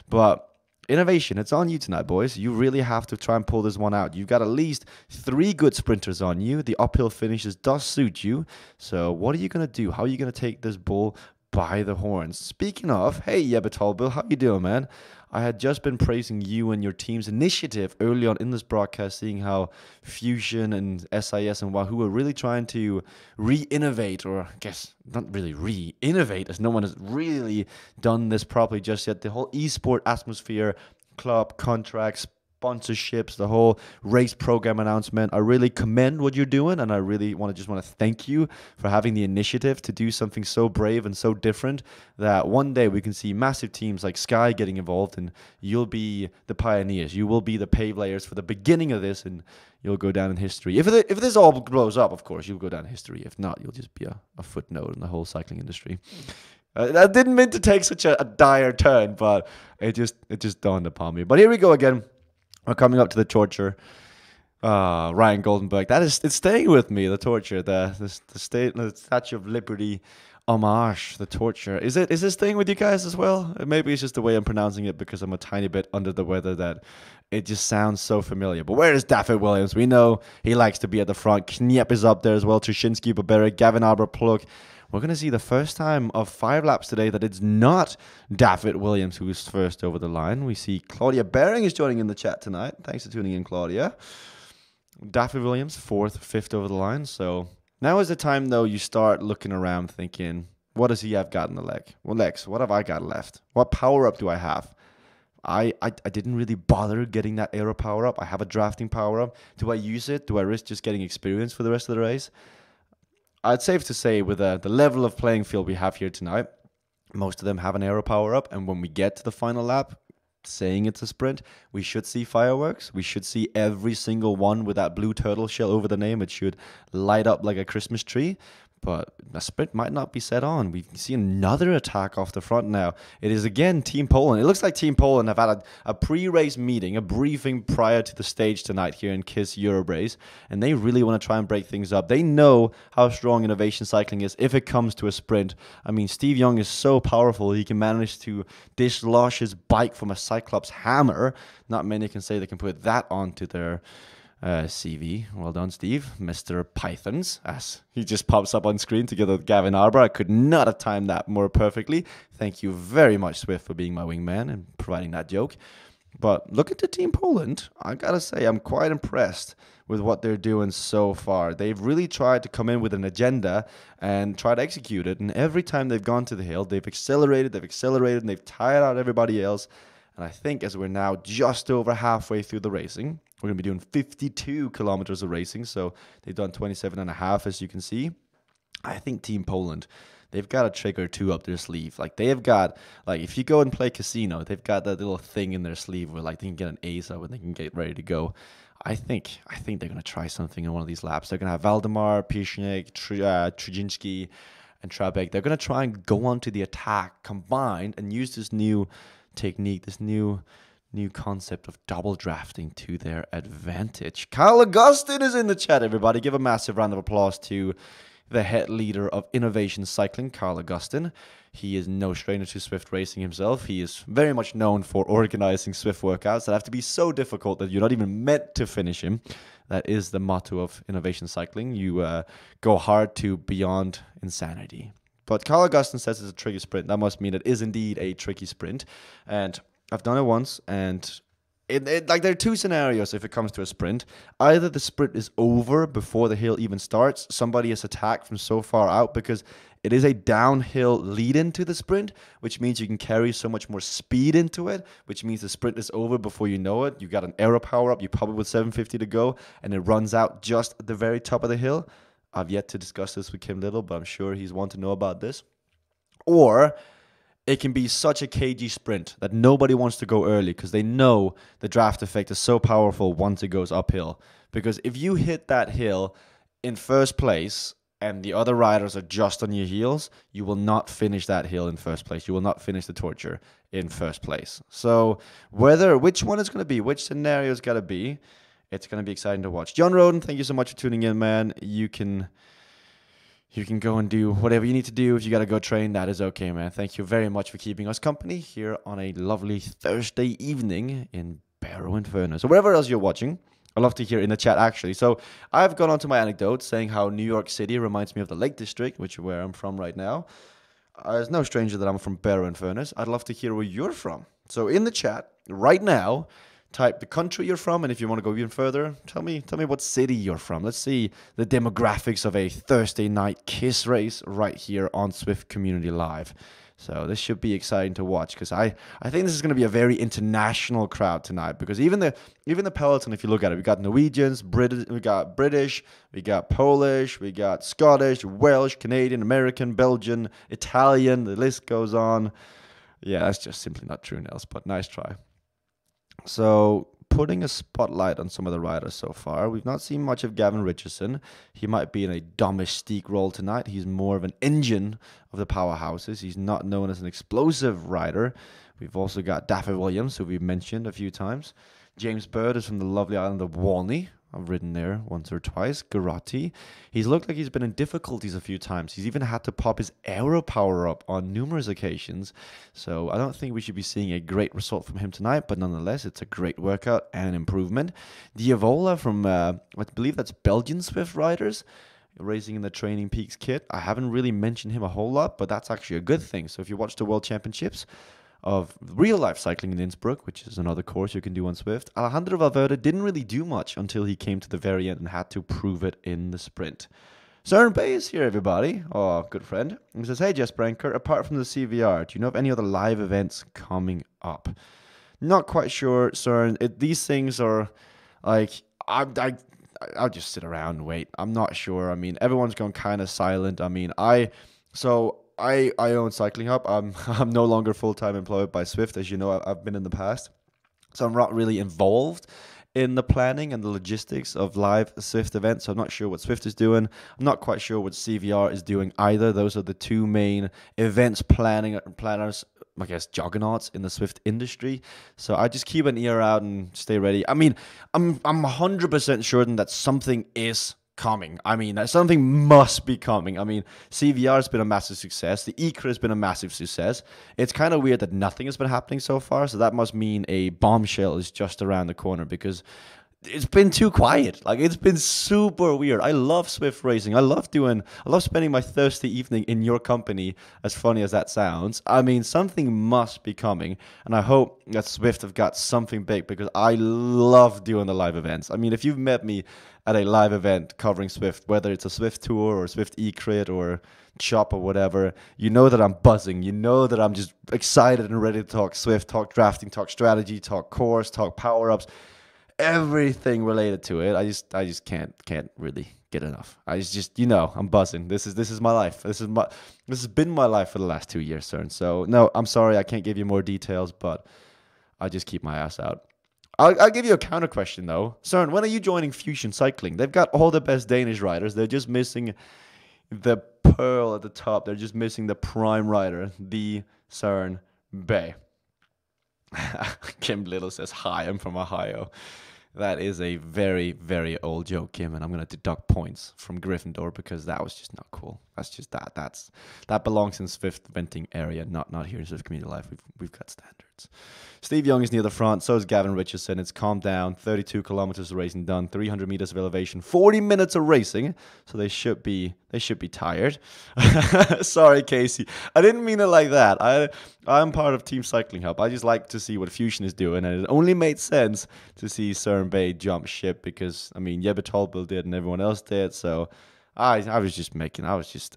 But Innovation, it's on you tonight, boys. You really have to try and pull this one out. You've got at least 3 good sprinters on you. The uphill finishes does suit you. So what are you going to do? How are you going to take this bull by the horns? Speaking of, hey, Yebba Tolbill, how you doing, man? I had just been praising you and your team's initiative early on in this broadcast, seeing how Fusion and SIS and Wahoo are really trying to re-innovate, or I guess not really re-innovate, as no one has really done this properly just yet. The whole esport atmosphere, club, contracts, sponsorships, the whole race program announcement. I really commend what you're doing, and I really want to thank you for having the initiative to do something so brave and so different that one day we can see massive teams like Sky getting involved, and you'll be the pioneers. You will be the pave layers for the beginning of this, and you'll go down in history. If this all blows up, of course, you'll go down in history. If not, you'll just be a footnote in the whole cycling industry. I didn't mean to take such a dire turn, but it just dawned upon me. But here we go again. We're coming up to the torture. Ryan Goldenberg. It's staying with me. The torture, the Statue of Liberty homage, the torture. Is this staying with you guys as well? Maybe it's just the way I'm pronouncing it because I'm a tiny bit under the weather that it just sounds so familiar. But where is Daffyd Williams? We know he likes to be at the front. Kniep is up there as well. Trzynski, Boberic, Gavin Arbor, Pluk. We're going to see the first time of 5 laps today that it's not Daffyd Williams who's first over the line. We see Claudia Behring is joining in the chat tonight. Thanks for tuning in, Claudia. Daffyd Williams, 4th, 5th over the line. So now is the time, though, you start looking around thinking, what does he have got in the leg? Well, Lex, what have I got left? What power-up do I have? I didn't really bother getting that aero power-up. I have a drafting power-up. Do I use it? Do I risk just getting experience for the rest of the race? It's safe to say with the level of playing field we have here tonight, most of them have an aero power-up. And when we get to the final lap, saying it's a sprint, we should see fireworks. We should see every single one with that blue turtle shell over the name. It should light up like a Christmas tree. But a sprint might not be set on. We see another attack off the front now. It is again Team Poland. It looks like Team Poland have had a pre-race meeting, a briefing prior to the stage tonight here in KISS Eurorace. And they really want to try and break things up. They know how strong Innovation Cycling is if it comes to a sprint. I mean, Steve Young is so powerful. He can manage to dislodge his bike from a Cyclops hammer. Not many can say they can put that onto their CV. Well done, Steve. Mr. Pythons, as he just pops up on screen together with Gavin Arbor. I could not have timed that more perfectly. Thank you very much, Swift, for being my wingman and providing that joke. But look at the Team Poland. I gotta say, I'm quite impressed with what they're doing so far. They've really tried to come in with an agenda and try to execute it. And every time they've gone to the hill, they've accelerated, and they've tired out everybody else. And I think as we're now just over halfway through the racing, we're going to be doing 52 kilometers of racing. So they've done 27.5, as you can see. I think Team Poland, they've got a trick or two up their sleeve. Like, they've got, like, if you go and play casino, they've got that little thing in their sleeve where, like, they can get an ace up and they can get ready to go. I think they're going to try something in one of these laps. They're going to have Valdemar, Piszczek, Trzynski, and Trabek. They're going to try and go onto the attack combined and use this new technique, this new concept of double drafting to their advantage. Kyle Augustin is in the chat, everybody. Give a massive round of applause to the head leader of Innovation Cycling, Kyle Augustin. He is no stranger to Swift racing himself. He is very much known for organizing Swift workouts that have to be so difficult that you're not even meant to finish him. That is the motto of Innovation Cycling. You go hard to beyond insanity. But Kyle Augustin says it's a tricky sprint. That must mean it is indeed a tricky sprint. And I've done it once, and like there are two scenarios if it comes to a sprint. Either the sprint is over before the hill even starts. Somebody is attacked from so far out because it is a downhill lead into the sprint, which means you can carry so much more speed into it, which means the sprint is over before you know it. You got an aero power up, you probably with 750 to go, and it runs out just at the very top of the hill. I've yet to discuss this with Kim Little, but I'm sure he's want to know about this. Or it can be such a cagey sprint that nobody wants to go early because they know the draft effect is so powerful once it goes uphill. Because if you hit that hill in first place and the other riders are just on your heels, you will not finish that hill in first place. You will not finish the torture in first place. So which one is going to be, which scenario is going to be, it's going to be exciting to watch. John Roden, thank you so much for tuning in, man. You can go and do whatever you need to do. If you got to go train, that is okay, man. Thank you very much for keeping us company here on a lovely Thursday evening in Barrow and Furness, or wherever else you're watching. I'd love to hear in the chat, actually. So I've gone on to my anecdote saying how New York City reminds me of the Lake District, which is where I'm from right now. It's no stranger that I'm from Barrow and Furness. I'd love to hear where you're from. So in the chat right now, type the country you're from, and if you want to go even further, tell me what city you're from. Let's see the demographics of a Thursday night KISS race right here on Swift Community Live. So this should be exciting to watch because I think this is going to be a very international crowd tonight because even the peloton, if you look at it, we got Norwegians, we got British, we got Polish, we got Scottish, Welsh, Canadian, American, Belgian, Italian. The list goes on. Yeah, that's just simply not true, Nels, but nice try. So putting a spotlight on some of the riders so far, we've not seen much of Gavin Richardson. He might be in a domestique role tonight. He's more of an engine of the powerhouses. He's not known as an explosive rider. We've also got Daffy Williams, who we've mentioned a few times. James Bird is from the lovely island of Walney. I've ridden there once or twice. Garotti. He's looked like he's been in difficulties a few times. He's even had to pop his aero power up on numerous occasions. So I don't think we should be seeing a great result from him tonight, but nonetheless, it's a great workout and an improvement. Diavola from, I believe that's Belgian Zwift Riders, racing in the Training Peaks kit. I haven't really mentioned him a whole lot, but that's actually a good thing. So if you watch the World Championships of real-life cycling in Innsbruck, which is another course you can do on Zwift, Alejandro Valverde didn't really do much until he came to the very end and had to prove it in the sprint. Søren Bay is here, everybody. Oh, good friend. He says, hey, Jess Branker, apart from the CVR, do you know of any other live events coming up? Not quite sure, Søren. These things are like, I'll just sit around and wait. I'm not sure. I mean, everyone's gone kind of silent. I mean, I own Cycling Hub. I'm no longer full-time employed by Zwift, as you know, I've been in the past. So I'm not really involved in the planning and the logistics of live Zwift events. So I'm not sure what Zwift is doing. I'm not quite sure what CVR is doing either. Those are the two main events planners, I guess, juggernauts in the Zwift industry. So I just keep an ear out and stay ready. I mean, I'm 100% certain that something is coming. I mean, something must be coming. I mean, CVR has been a massive success. The Ecra has been a massive success. It's kind of weird that nothing has been happening so far, so that must mean a bombshell is just around the corner because it's been too quiet. Like, it's been super weird. I love Zwift racing. I love spending my Thursday evening in your company, as funny as that sounds. I mean, something must be coming, and I hope that Zwift have got something big because I love doing the live events. I mean, if you've met me at a live event covering Zwift, whether it's a Zwift Tour or Zwift eCrit or Chop or whatever, you know that I'm buzzing. You know that I'm just excited and ready to talk Zwift, talk drafting, talk strategy, talk course, talk power-ups, everything related to it. I just can't really get enough. I'm buzzing. This is my life. This has been my life for the last 2 years, Søren. So no, I'm sorry I can't give you more details, but I just keep my ass out. I'll give you a counter question though. Søren, when are you joining Fusion Cycling? They've got all the best Danish riders. They're just missing the pearl at the top. They're just missing the prime rider, the Søren Bay. Kim Little says, hi, I'm from Ohio. That is a very, very old joke, Kim, and I'm going to deduct points from Gryffindor because that was just not cool. That's just that belongs in Zwift venting area, not here in Zwift Community Life. We've got standards. Steve Young is near the front. So is Gavin Richardson. It's calmed down. 32 kilometers of racing done. 300 meters of elevation. 40 minutes of racing. So they should be tired. Sorry, Casey. I didn't mean it like that. I'm part of Team Cycling Hub. I just like to see what Fusion is doing, and it only made sense to see Søren Bay jump ship because, I mean, Jeppe Tolbø did and everyone else did. So I was just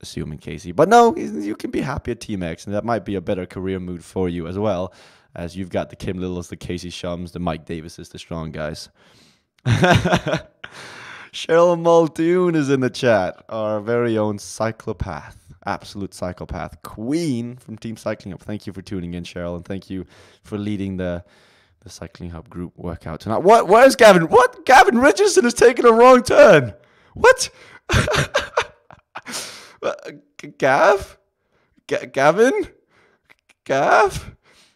assuming, Casey. But no, you can be happy at Team X, and that might be a better career mood for you as well, as you've got the Kim Littles, the Casey Shums, the Mike Davises, the strong guys. Cheryl Muldoon is in the chat, our very own cyclopath, absolute psychopath, queen from Team Cycling Hub. Thank you for tuning in, Cheryl, and thank you for leading the Cycling Hub group workout tonight. Where's Gavin? What? Gavin Richardson is taking a wrong turn. What? Gavin? Gav?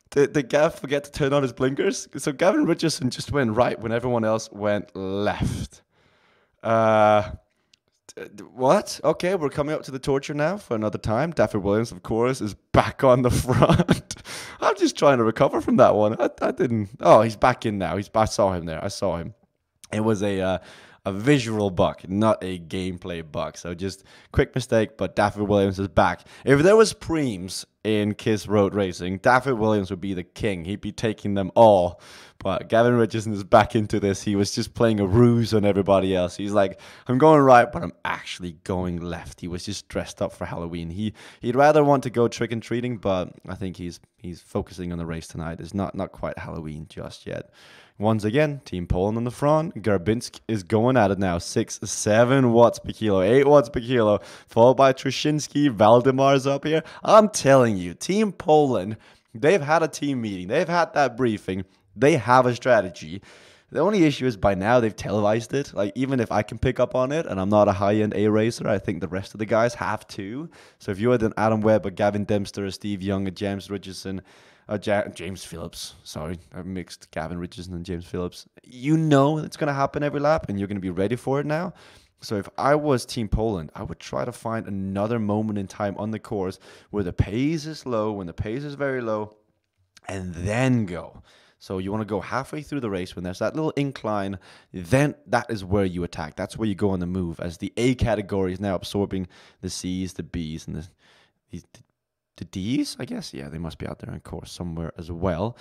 Did Gav forget to turn on his blinkers? So Gavin Richardson just went right when everyone else went left. What? Okay, we're coming up to the torture now for another time. Daffy Williams, of course, is back on the front. I'm just trying to recover from that one. I didn't. Oh, he's back in now. I saw him there. I saw him. It was a a visual bug, not a gameplay bug. So just quick mistake, but Daffy Williams is back. If there was Preems in KISS Road Racing, Daffy Williams would be the king. He'd be taking them all. But Gavin Richardson is back into this. He was just playing a ruse on everybody else. He's like, I'm going right, but I'm actually going left. He was just dressed up for Halloween. He'd rather want to go trick-and-treating, but I think he's focusing on the race tonight. It's not quite Halloween just yet. Once again, Team Poland on the front. Garbinsk is going at it now. 7 watts per kilo, 8 watts per kilo, followed by Trushinsky. Valdemar's up here. I'm telling you, Team Poland, they've had a team meeting. They've had that briefing. They have a strategy. The only issue is by now they've televised it. Like, even if I can pick up on it and I'm not a high-end A racer, I think the rest of the guys have too. So if you're an Adam Webb, a Gavin Dempster, a Steve Young, a James Richardson, James Phillips, sorry, I mixed Gavin Richardson and James Phillips. You know it's going to happen every lap and you're going to be ready for it now. So if I was Team Poland, I would try to find another moment in time on the course where the pace is low, when the pace is very low, and then go. So you want to go halfway through the race when there's that little incline, then that is where you attack. That's where you go on the move, as the A category is now absorbing the C's, the B's, and the D's, I guess. Yeah, they must be out there on course somewhere as well.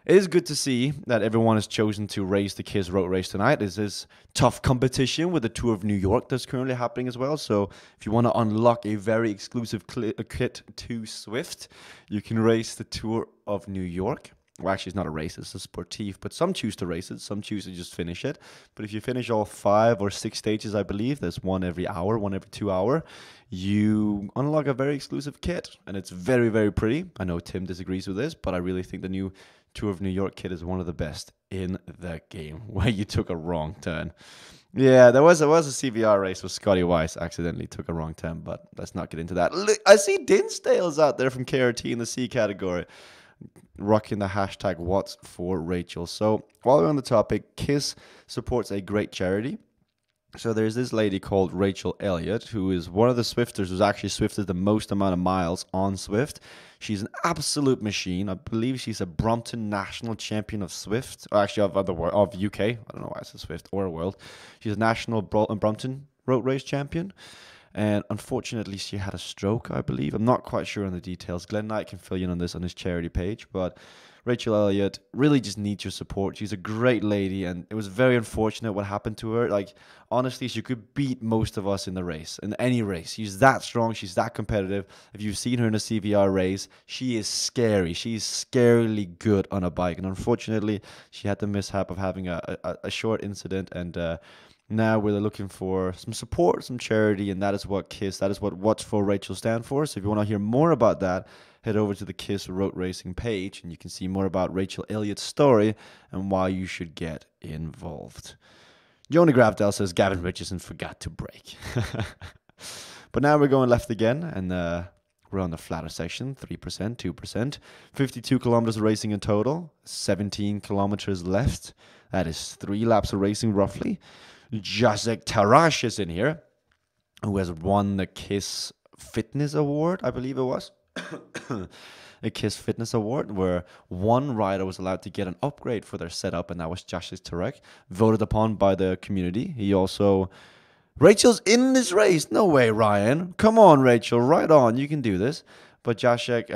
It is good to see that everyone has chosen to race the KISS Road Race tonight. This is tough competition with the Tour of New York that's currently happening as well. So if you want to unlock a very exclusive kit to Swift, you can race the Tour of New York. Well, actually, it's not a race, it's a sportif, but some choose to race it, some choose to just finish it. But if you finish all 5 or 6 stages, I believe, there's one every hour, one every 2 hour, you unlock a very exclusive kit, and it's very, very pretty. I know Tim disagrees with this, but I really think the new Tour of New York kit is one of the best in the game, where you took a wrong turn. Yeah, there was a CVR race where Scotty Weiss accidentally took a wrong turn, but let's not get into that. I see Dinsdale's out there from KRT in the C category, rocking the hashtag What's for Rachel. So while we're on the topic, KISS supports a great charity. So there's this lady called Rachel Elliott, who is one of the Swifters who's actually swifted the most amount of miles on Swift. She's an absolute machine. I believe she's a Brompton national champion of Swift, or actually of UK. I don't know why it's a Swift or a world. She's a national Brompton road race champion. And unfortunately, she had a stroke, I believe. I'm not quite sure on the details. Glenn Knight can fill you in on this on his charity page. But Rachel Elliott really just needs your support. She's a great lady, and it was very unfortunate what happened to her. Like, honestly, she could beat most of us in the race, in any race. She's that strong. She's that competitive. If you've seen her in a CVR race, she is scary. She's scarily good on a bike. And unfortunately, she had the mishap of having a short incident, and now we're looking for some support, some charity, and that is what KISS, that is what What's for Rachel stand for. So if you want to hear more about that, head over to the KISS Road Racing page, and you can see more about Rachel Elliott's story and why you should get involved. Joni Grafdal says Gavin Richardson forgot to brake. But now we're going left again, and we're on the flatter section, 3%, 2%. 52 kilometers of racing in total, 17 kilometers left. That is 3 laps of racing roughly. Jacek Tarash is in here, who has won the KISS Fitness Award, I believe it was. A KISS Fitness Award, where one rider was allowed to get an upgrade for their setup, and that was Jacek Tarek, voted upon by the community. He also... Rachel's in this race. No way, Ryan. Come on, Rachel. Right on. You can do this. But Jacek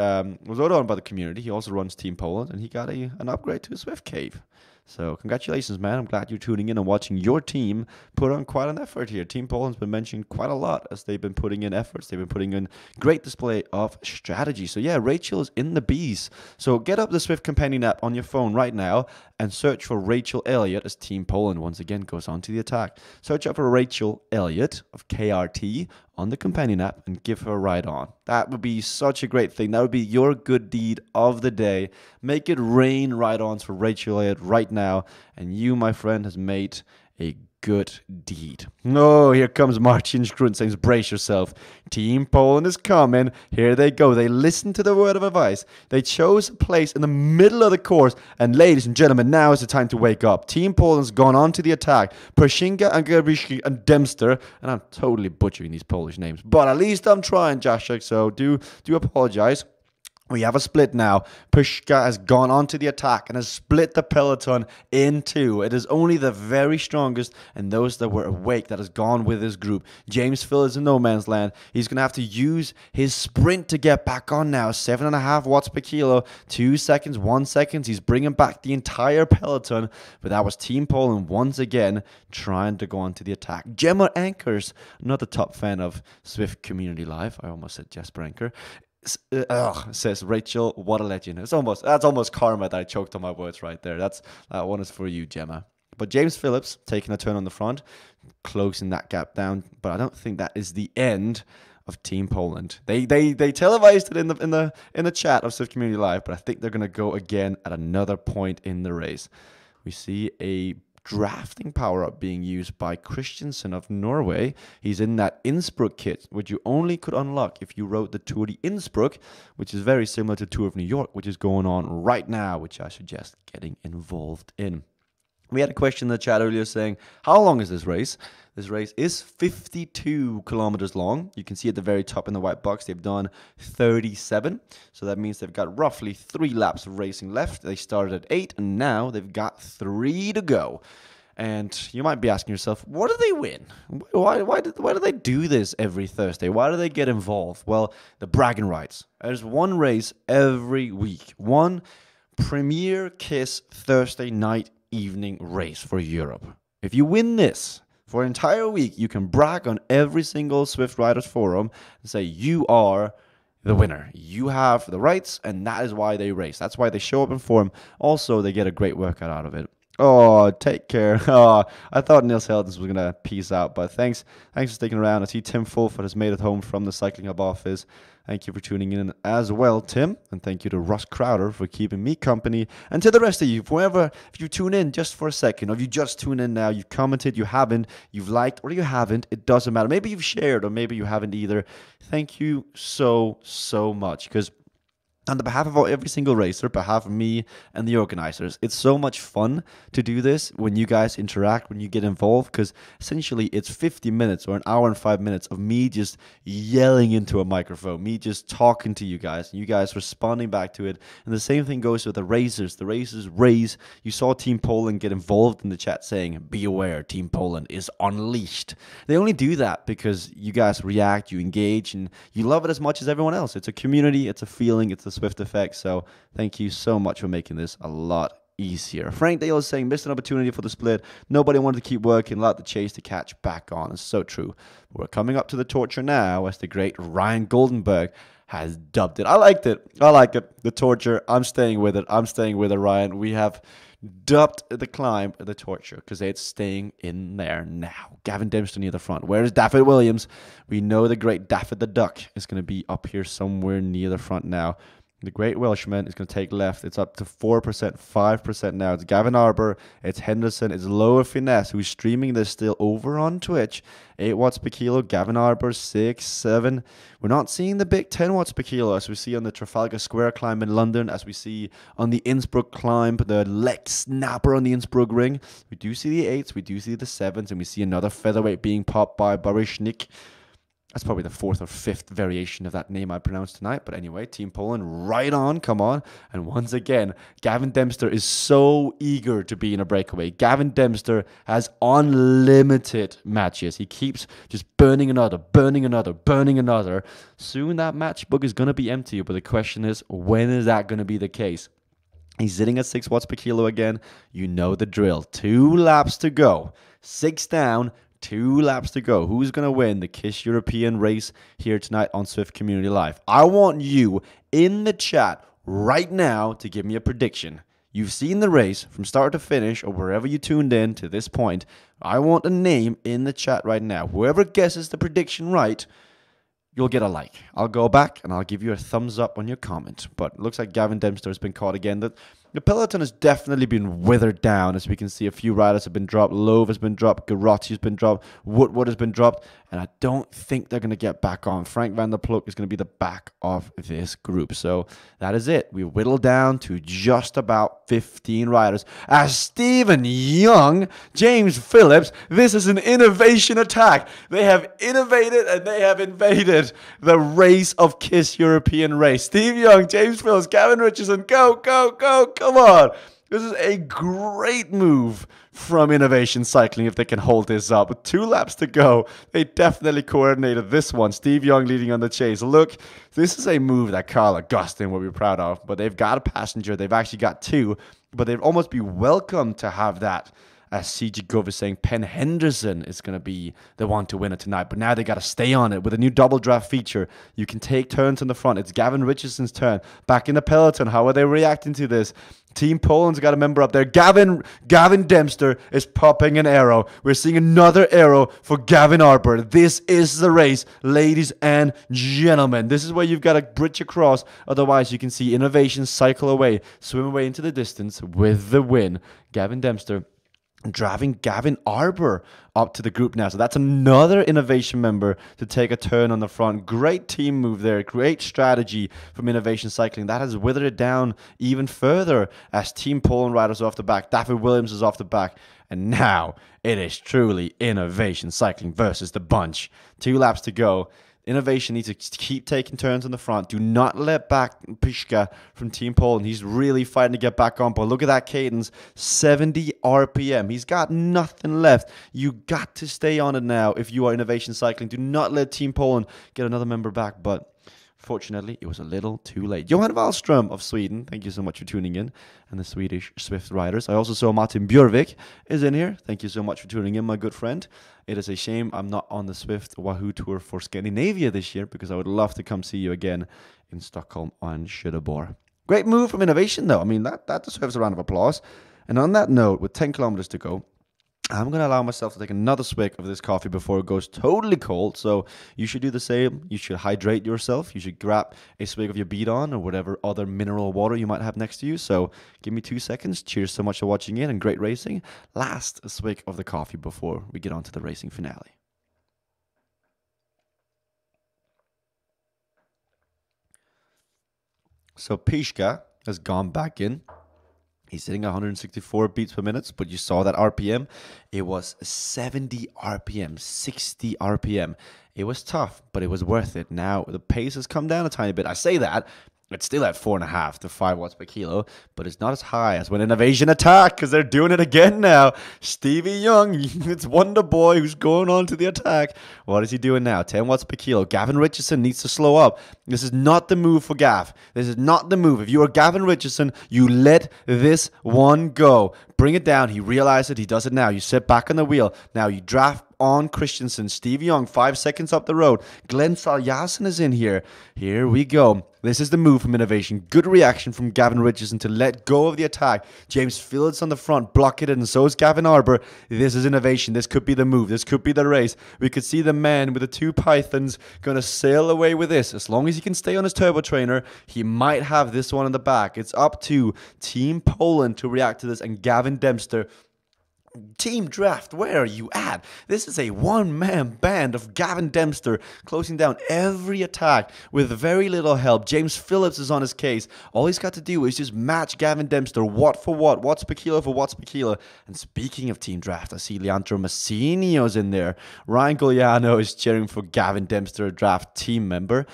was voted on by the community. He also runs Team Poland, and he got an upgrade to a Swift Cave. So congratulations, man. I'm glad you're tuning in and watching your team put on quite an effort here. Team Poland's been mentioned quite a lot as they've been putting in efforts. They've been putting in great display of strategy. So yeah, Rachel is in the bees. So get up the Swift Companion app on your phone right now and search for Rachel Elliott as Team Poland once again goes on to the attack. Search up for Rachel Elliott of KRT on the Companion app and give her a ride on. That would be such a great thing. That would be your good deed of the day. Make it rain ride-ons for Rachel Elliott right now, and you, my friend, has made a good deed. Oh, here comes Martin Schrun saying, brace yourself. Team Poland is coming. Here they go. They listened to the word of advice. They chose a place in the middle of the course. And ladies and gentlemen, now is the time to wake up. Team Poland's gone on to the attack. Pershinka and Garbishki and Dempster. And I'm totally butchering these Polish names. But at least I'm trying, Jacek. So do apologize. We have a split now. Pushka has gone onto the attack and has split the peloton in two. It is only the very strongest and those that were awake that has gone with his group. James Phil is in no man's land. He's going to have to use his sprint to get back on now. 7.5 watts per kilo, 2 seconds, 1 second. He's bringing back the entire peloton. But that was Team Poland once again trying to go onto the attack. Gemma Ankers, not the top fan of Swift Community Live. I almost said Jesper Anker. Says Rachel, what a legend. That's almost karma that I choked on my words right there. That one is for you, Gemma. But James Phillips taking a turn on the front, closing that gap down. But I don't think that is the end of Team Poland. They televised it in the chat of Swift Community Live, but I think they're gonna go again at another point in the race. We see a drafting power-up being used by Christensen of Norway. He's in that Innsbruck kit, which you only could unlock if you rode the Tour de Innsbruck, which is very similar to Tour of New York, which is going on right now, which I suggest getting involved in. We had a question in the chat earlier saying, how long is this race? This race is 52 kilometers long. You can see at the very top in the white box, they've done 37. So that means they've got roughly 3 laps of racing left. They started at 8, and now they've got 3 to go. And you might be asking yourself, what do they win? Why do they do this every Thursday? Why do they get involved? Well, the bragging rights. There's one race every week. One Premier Kiss Thursday night evening race for Europe. If you win this for an entire week, you can brag on every single Swift Riders forum and say you are the winner. You have the rights, and that is why they race. That's why they show up in form. Also, they get a great workout out of it. Oh, take care. Oh, I thought Nils Heldens was going to peace out, but thanks for sticking around. I see Tim Fulford has made it home from the Cycling Hub office. Thank you for tuning in as well, Tim. And thank you to Russ Crowder for keeping me company. And to the rest of you, if you tune in just for a second, or if you just tune in now, you've commented, you haven't, you've liked, or you haven't, it doesn't matter. Maybe you've shared, or maybe you haven't either. Thank you so much, because on the behalf of every single racer, behalf of me and the organizers, it's so much fun to do this when you guys interact, when you get involved, because essentially it's 50 minutes or an hour and 5 minutes of me just yelling into a microphone, me just talking to you guys, and you guys responding back to it. And the same thing goes with the racers. The racers race. You saw Team Poland get involved in the chat saying, be aware, Team Poland is unleashed. They only do that because you guys react, you engage, and you love it as much as everyone else. It's a community, it's a feeling, it's a Swift effect. So thank you so much for making this a lot easier. Frank Dale is saying, missed an opportunity for the split. Nobody wanted to keep working, allowed the chase to catch back on. It's so true. We're coming up to the torture now, as the great Ryan Goldenberg has dubbed it. I liked it. I like it. The torture. I'm staying with it. I'm staying with it, Ryan. We have dubbed the climb the torture because it's staying in there now. Gavin Dempster near the front. Where is Daffyd Williams? We know the great Daffyd the Duck is going to be up here somewhere near the front now. The great Welshman is going to take left. It's up to 4%, 5% now. It's Gavin Arbour. It's Henderson. It's Lower Finesse, who's streaming this still over on Twitch. 8 watts per kilo. Gavin Arbour, 6, 7. We're not seeing the big 10 watts per kilo as we see on the Trafalgar Square climb in London, as we see on the Innsbruck climb, the leg snapper on the Innsbruck ring. We do see the 8s. We do see the 7s. And we see another featherweight being popped by Baryshnik. That's probably the 4th or 5th variation of that name I pronounced tonight. But anyway, Team Poland, right on, come on. And once again, Gavin Dempster is so eager to be in a breakaway. Gavin Dempster has unlimited matches. He keeps just burning another. Soon that matchbook is going to be empty. But the question is, when is that going to be the case? He's sitting at 6 watts per kilo again. You know the drill. 2 laps to go. 6 down. 2 laps to go. Who's going to win the KISS European race here tonight on Swift Community Live? I want you in the chat right now to give me a prediction. You've seen the race from start to finish, or wherever you tuned in to this point. I want a name in the chat right now. Whoever guesses the prediction right, you'll get a like. I'll go back and I'll give you a thumbs up on your comment. But it looks like Gavin Dempster has been caught again. the peloton has definitely been withered down. As we can see, a few riders have been dropped. Loeb has been dropped. Garotti has been dropped. Woodward has been dropped. And I don't think they're going to get back on. Frank van der Ploeg is going to be the back of this group. So that is it. We whittled down to just about 15 riders. As Stephen Young, James Phillips, this is an innovation attack. They have innovated and they have invaded the race of KISS European race. Steve Young, James Phillips, Gavin Richardson, go, go, go, come on. This is a great move from Innovation Cycling if they can hold this up. With 2 laps to go, they definitely coordinated this one. Steve Young leading on the chase. Look, this is a move that Carl Augustin will be proud of, but they've got a passenger. They've actually got 2, but they'd almost be welcome to have that. As CG Gov is saying, Penn Henderson is going to be the one to win it tonight. But now they got to stay on it with a new double draft feature. You can take turns in the front. It's Gavin Richardson's turn. Back in the peloton. How are they reacting to this? Team Poland's got a member up there. Gavin Dempster is popping an arrow. We're seeing another arrow for Gavin Arbor. This is the race, ladies and gentlemen. This is where you've got to bridge across. Otherwise, you can see Innovation cycle away, swim away into the distance with the win. Gavin Dempster driving Gavin Arbor up to the group now. So that's another Innovation member to take a turn on the front. Great team move there. Great strategy from Innovation Cycling. That has withered it down even further as Team Poland riders are off the back. David Williams is off the back. And now it is truly Innovation Cycling versus the bunch. 2 laps to go. Innovation needs to keep taking turns on the front. Do not let back Pishka from Team Poland. He's really fighting to get back on. But look at that cadence, 70 RPM. He's got nothing left. You got to stay on it now if you are Innovation Cycling. Do not let Team Poland get another member back. But fortunately, it was a little too late. Johan Wallström of Sweden, thank you so much for tuning in. And the Swedish Swift riders. I also saw Martin Björvik is in here. Thank you so much for tuning in, my good friend. It is a shame I'm not on the Swift Wahoo Tour for Scandinavia this year because I would love to come see you again in Stockholm on Söderborg. Great move from Innovation, though. I mean, that deserves a round of applause. And on that note, with 10 kilometers to go, I'm going to allow myself to take another swig of this coffee before it goes totally cold. So you should do the same. You should hydrate yourself. You should grab a swig of your Beat-On or whatever other mineral water you might have next to you. So give me 2 seconds. Cheers so much for watching in and great racing. Last swig of the coffee before we get on to the racing finale. So Pishka has gone back in. He's sitting at 164 beats per minute, but you saw that RPM. It was 70 RPM, 60 RPM. It was tough, but it was worth it. Now, the pace has come down a tiny bit. I say that. It's still at 4.5 to 5 watts per kilo, but it's not as high as when Innovation attack because they're doing it again now. Stevie Young, it's Wonder Boy who's going on to the attack. What is he doing now? 10 watts per kilo. Gavin Richardson needs to slow up. This is not the move for Gav. This is not the move. If you are Gavin Richardson, you let this one go. Bring it down. He realized it. He does it now. You sit back on the wheel. Now you draft on Christensen. Steve Young, 5 seconds up the road. Glenn Saljasen is in here. Here we go. This is the move from Innovation. Good reaction from Gavin Richardson to let go of the attack. James Phillips on the front, block it, and so is Gavin Arbor. This is Innovation. This could be the move. This could be the race. We could see the man with the 2 pythons going to sail away with this. As long as he can stay on his turbo trainer, he might have this one in the back. It's up to Team Poland to react to this and Gavin Dempster. Team Draft, where are you at? This is a one-man band of Gavin Dempster closing down every attack with very little help. James Phillips is on his case. All he's got to do is just match Gavin Dempster watt for watt, watts per kilo for watts per kilo. And speaking of Team Draft, I see Leandro Massinio's in there. Ryan Giuliano is cheering for Gavin Dempster, a draft team member.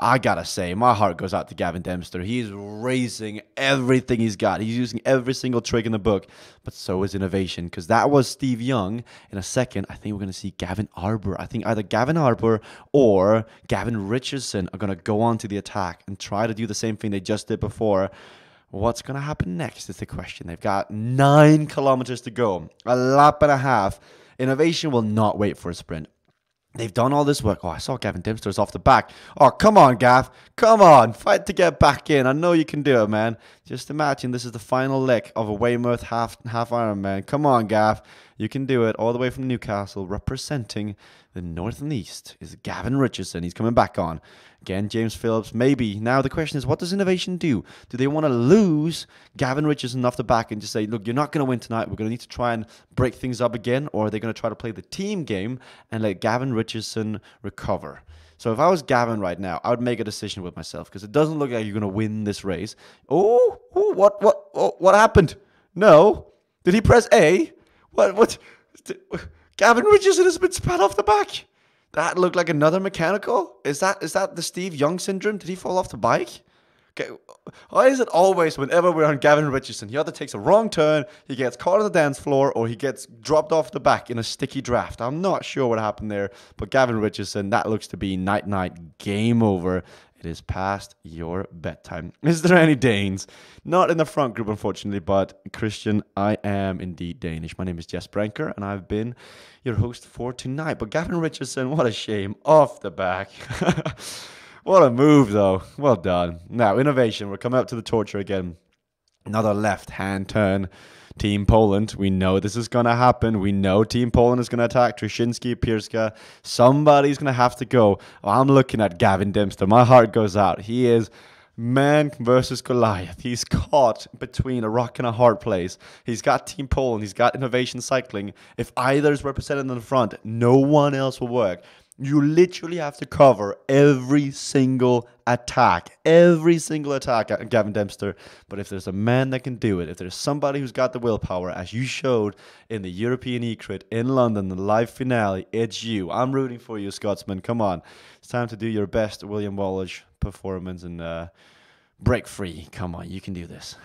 I gotta say, my heart goes out to Gavin Dempster. He's racing everything he's got. He's using every single trick in the book. But so is Innovation, because that was Steve Young. In a second, I think we're going to see Gavin Arbor. I think either Gavin Arbor or Gavin Richardson are going to go on to the attack and try to do the same thing they just did before. What's going to happen next is the question. They've got 9 kilometers to go, a lap and a half. Innovation will not wait for a sprint. They've done all this work. Oh, I saw Gavin Dempster's off the back. Oh, come on, Gav. Come on. Fight to get back in. I know you can do it, man. Just imagine this is the final leg of a Weymouth half Ironman. Come on, Gav. You can do it. All the way from Newcastle, representing the North and East, is Gavin Richardson. He's coming back on. Again, James Phillips, maybe. Now the question is, what does Innovation do? Do they want to lose Gavin Richardson off the back and just say, look, you're not going to win tonight. We're going to need to try and break things up again. Or are they going to try to play the team game and let Gavin Richardson recover? So if I was Gavin right now, I would make a decision with myself because it doesn't look like you're going to win this race. What happened? No. Did he press A? What? Gavin Richardson has been spat off the back. That looked like another mechanical. Is that the Steve Young syndrome? Did he fall off the bike? Okay. Why is it always whenever we're on Gavin Richardson, he either takes a wrong turn, he gets caught on the dance floor, or he gets dropped off the back in a sticky draft? I'm not sure what happened there, but Gavin Richardson, that looks to be night, game over. It is past your bedtime. Is there any Danes? Not in the front group, unfortunately, but Christian, I am indeed Danish. My name is Jess Branker, and I've been your host for tonight. But Gavin Richardson, what a shame, off the back. What a move, though. Well done. Now, Innovation. We're coming up to the torture again. Another left-hand turn. Team Poland. We know this is going to happen. We know Team Poland is going to attack Trzynski, Pierska. Somebody's going to have to go. Oh, I'm looking at Gavin Dempster. My heart goes out. He is man versus Goliath. He's caught between a rock and a hard place. He's got Team Poland. He's got Innovation Cycling. If either is represented in the front, no one else will work. You literally have to cover every single attack at Gavin Dempster. But if there's a man that can do it, if there's somebody who's got the willpower, as you showed in the European E-Crit in London, the live finale, it's you. I'm rooting for you, Scotsman. Come on. It's time to do your best William Wallace performance and break free. Come on, you can do this.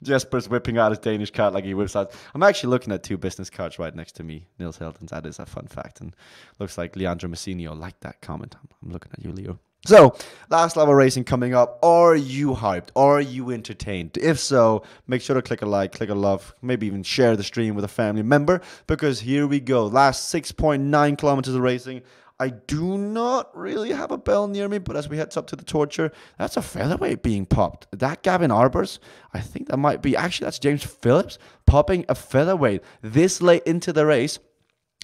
Jesper's whipping out his Danish card like he whips out. I'm actually looking at two business cards right next to me. Nils Helton's. That is a fun fact. And looks like Leandro Messinio liked that comment. I'm looking at you, Leo. So, last level racing coming up. Are you hyped? Are you entertained? If so, make sure to click a like, click a love, maybe even share the stream with a family member, because here we go. Last 6.9 kilometers of racing. I do not really have a bell near me, but as we head up to the torture, that's a featherweight being popped. That Gavin Arbers, I think that might be, actually that's James Phillips popping a featherweight this late into the race.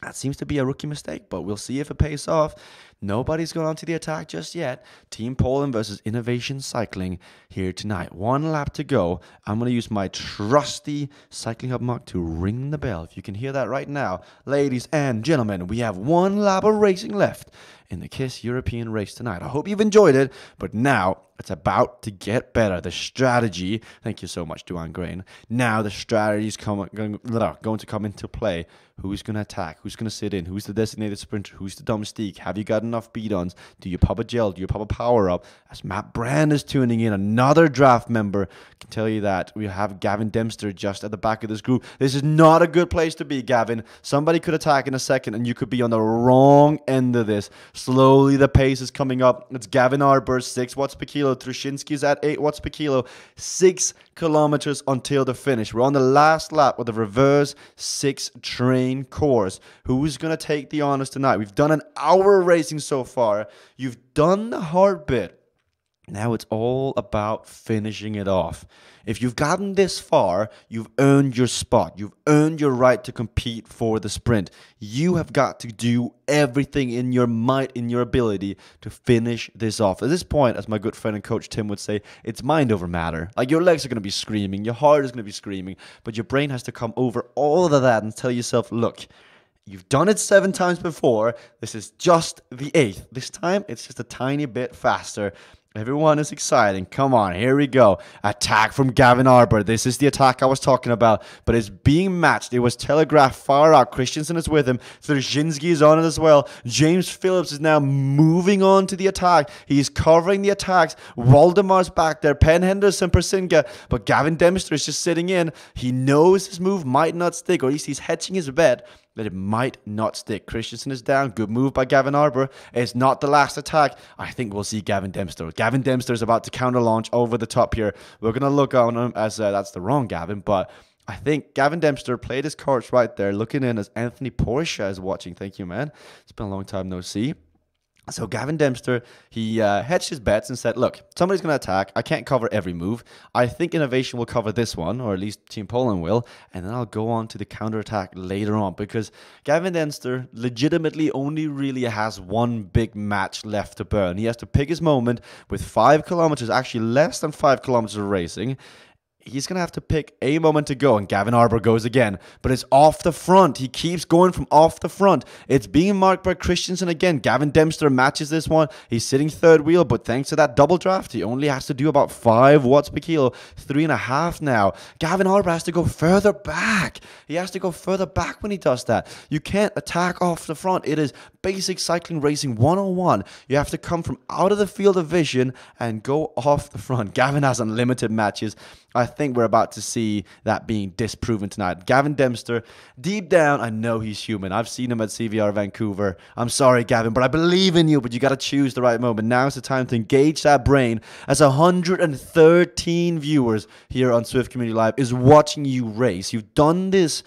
That seems to be a rookie mistake, but we'll see if it pays off. Nobody's gone on to the attack just yet. Team Poland versus Innovation Cycling here tonight. 1 lap to go. I'm going to use my trusty Cycling Hub mug to ring the bell. If you can hear that right now, ladies and gentlemen, we have 1 lap of racing left in the KISS European race tonight. I hope you've enjoyed it, but now it's about to get better. The strategy, thank you so much, Duane Grain. Now the strategy is going to come into play. Who's going to attack? Who's going to sit in? Who's the designated sprinter? Who's the domestique? Have you got enough beat-ons? Do you pop a gel? Do you pop a power-up? As Matt Brand is tuning in, another draft member, I can tell you that we have Gavin Dempster just at the back of this group. This is not a good place to be, Gavin. Somebody could attack in a second, and you could be on the wrong end of this. Slowly, the pace is coming up. It's Gavin Arbers, 6 watts per kilo. Trzynski's at 8 watts per kilo. 6 kilometers until the finish. We're on the last lap with the reverse 6 train course. Who's going to take the honors tonight? We've done an hour racing so far. You've done the hard bit. Now it's all about finishing it off. If you've gotten this far, you've earned your spot. You've earned your right to compete for the sprint. You have got to do everything in your might, in your ability to finish this off. At this point, as my good friend and coach Tim would say, it's mind over matter. Like your legs are going to be screaming, your heart is going to be screaming, but your brain has to come over all of that and tell yourself, look, you've done it 7 times before. This is just the 8th. This time, it's just a tiny bit faster. Everyone is exciting. Come on, here we go. Attack from Gavin Arber. This is the attack I was talking about, but it's being matched. It was telegraphed far out. Christensen is with him. Trzynski is on it as well. James Phillips is now moving on to the attack. He's covering the attacks. Waldemar's back there. Penn Henderson, Persinga, but Gavin Dempster is just sitting in. He knows his move might not stick, or at least he's hedging his bet that it might not stick. Christensen is down. Good move by Gavin Arber. It's not the last attack. I think we'll see Gavin Dempster. Gavin Dempster is about to counter launch over the top here. We're going to look on him as that's the wrong Gavin, but I think Gavin Dempster played his cards right there, looking in as Anthony Porsche is watching. Thank you, man. It's been a long time no see. So Gavin Dempster, he hedged his bets and said, look, somebody's going to attack. I can't cover every move. I think Innovation will cover this one, or at least Team Poland will, and then I'll go on to the counterattack later on, because Gavin Dempster legitimately only really has one big match left to burn. He has to pick his moment with 5 kilometers, actually less than 5 kilometers of racing. He's going to have to pick a moment to go, and Gavin Arber goes again, but it's off the front. He keeps going from off the front. It's being marked by Christensen again. Gavin Dempster matches this one. He's sitting third wheel, but thanks to that double draft, he only has to do about 5 watts per kilo, 3.5 now. Gavin Arber has to go further back. He has to go further back when he does that. You can't attack off the front. It is basic cycling racing 101. You have to come from out of the field of vision and go off the front. Gavin has unlimited matches. I think we're about to see that being disproven tonight. Gavin Dempster, deep down, I know he's human. I've seen him at CVR Vancouver. I'm sorry, Gavin, but I believe in you, but you got to choose the right moment. Now's the time to engage that brain, as 113 viewers here on Swift Community Live is watching you race. You've done this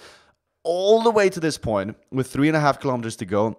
all the way to this point with 3.5 kilometers to go.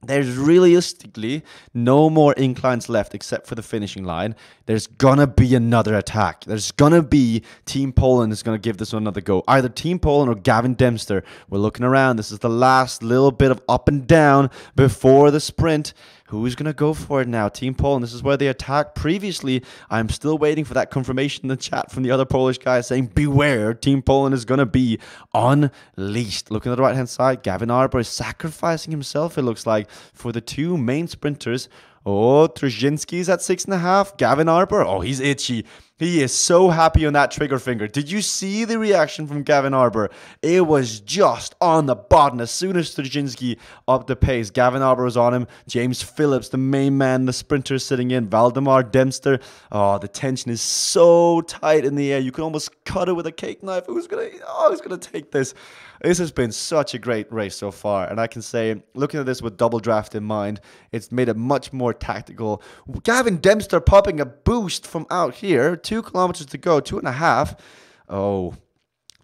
There's realistically no more inclines left except for the finishing line. There's gonna be another attack. There's gonna be Team Poland is gonna give this one another go. Either Team Poland or Gavin Dempster. We're looking around. This is the last little bit of up and down before the sprint. Who's going to go for it now? Team Poland, this is where they attacked previously. I'm still waiting for that confirmation in the chat from the other Polish guys saying, beware, Team Poland is going to be unleashed. Looking at the right-hand side, Gavin Arber is sacrificing himself, it looks like, for the two main sprinters. Oh, Trzynski's at 6.5. Gavin Arber, oh, he's itchy. He is so happy on that trigger finger. Did you see the reaction from Gavin Arber? It was just on the button. As soon as Trzynski upped the pace, Gavin Arber was on him. James Phillips, the main man, the sprinter sitting in. Valdemar Dempster. Oh, the tension is so tight in the air. You can almost cut it with a cake knife. Who's gonna take this? This has been such a great race so far, and I can say, looking at this with double draft in mind, it's made it much more tactical. Gavin Dempster popping a boost from out here, 2 kilometers to go, 2.5. Oh,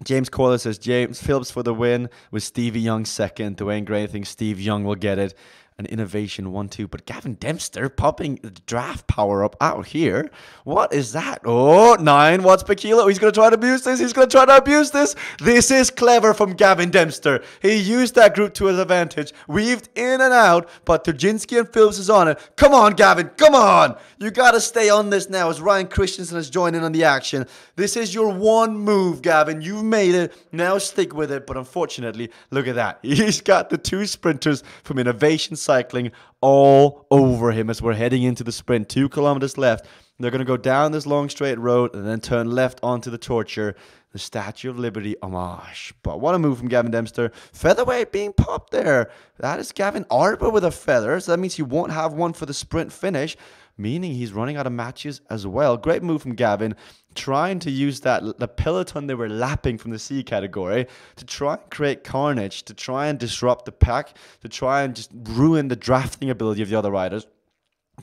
James Coyle says James Phillips for the win with Stevie Young second. Dwayne Gray thinks Steve Young will get it. An Innovation 1-2, but Gavin Dempster popping the draft power up out here. What is that? Oh, 9 watts per kilo. He's going to try to abuse this. He's going to try to abuse this. This is clever from Gavin Dempster. He used that group to his advantage, weaved in and out, but Trzynski and Phillips is on it. Come on, Gavin. Come on. You got to stay on this now as Ryan Christensen has joined in on the action. This is your one move, Gavin. You've made it. Now stick with it. But unfortunately, look at that. He's got the two sprinters from Innovation Cycling all over him as we're heading into the sprint. 2 kilometers left. They're going to go down this long straight road and then turn left onto the Torture, the Statue of Liberty homage. But what a move from Gavin Dempster. Featherweight being popped there. That is Gavin Arber with a feather. So that means he won't have one for the sprint finish, meaning he's running out of matches as well. Great move from Gavin, trying to use the peloton they were lapping from the C category to try and create carnage, to try and disrupt the pack, to try and just ruin the drafting ability of the other riders.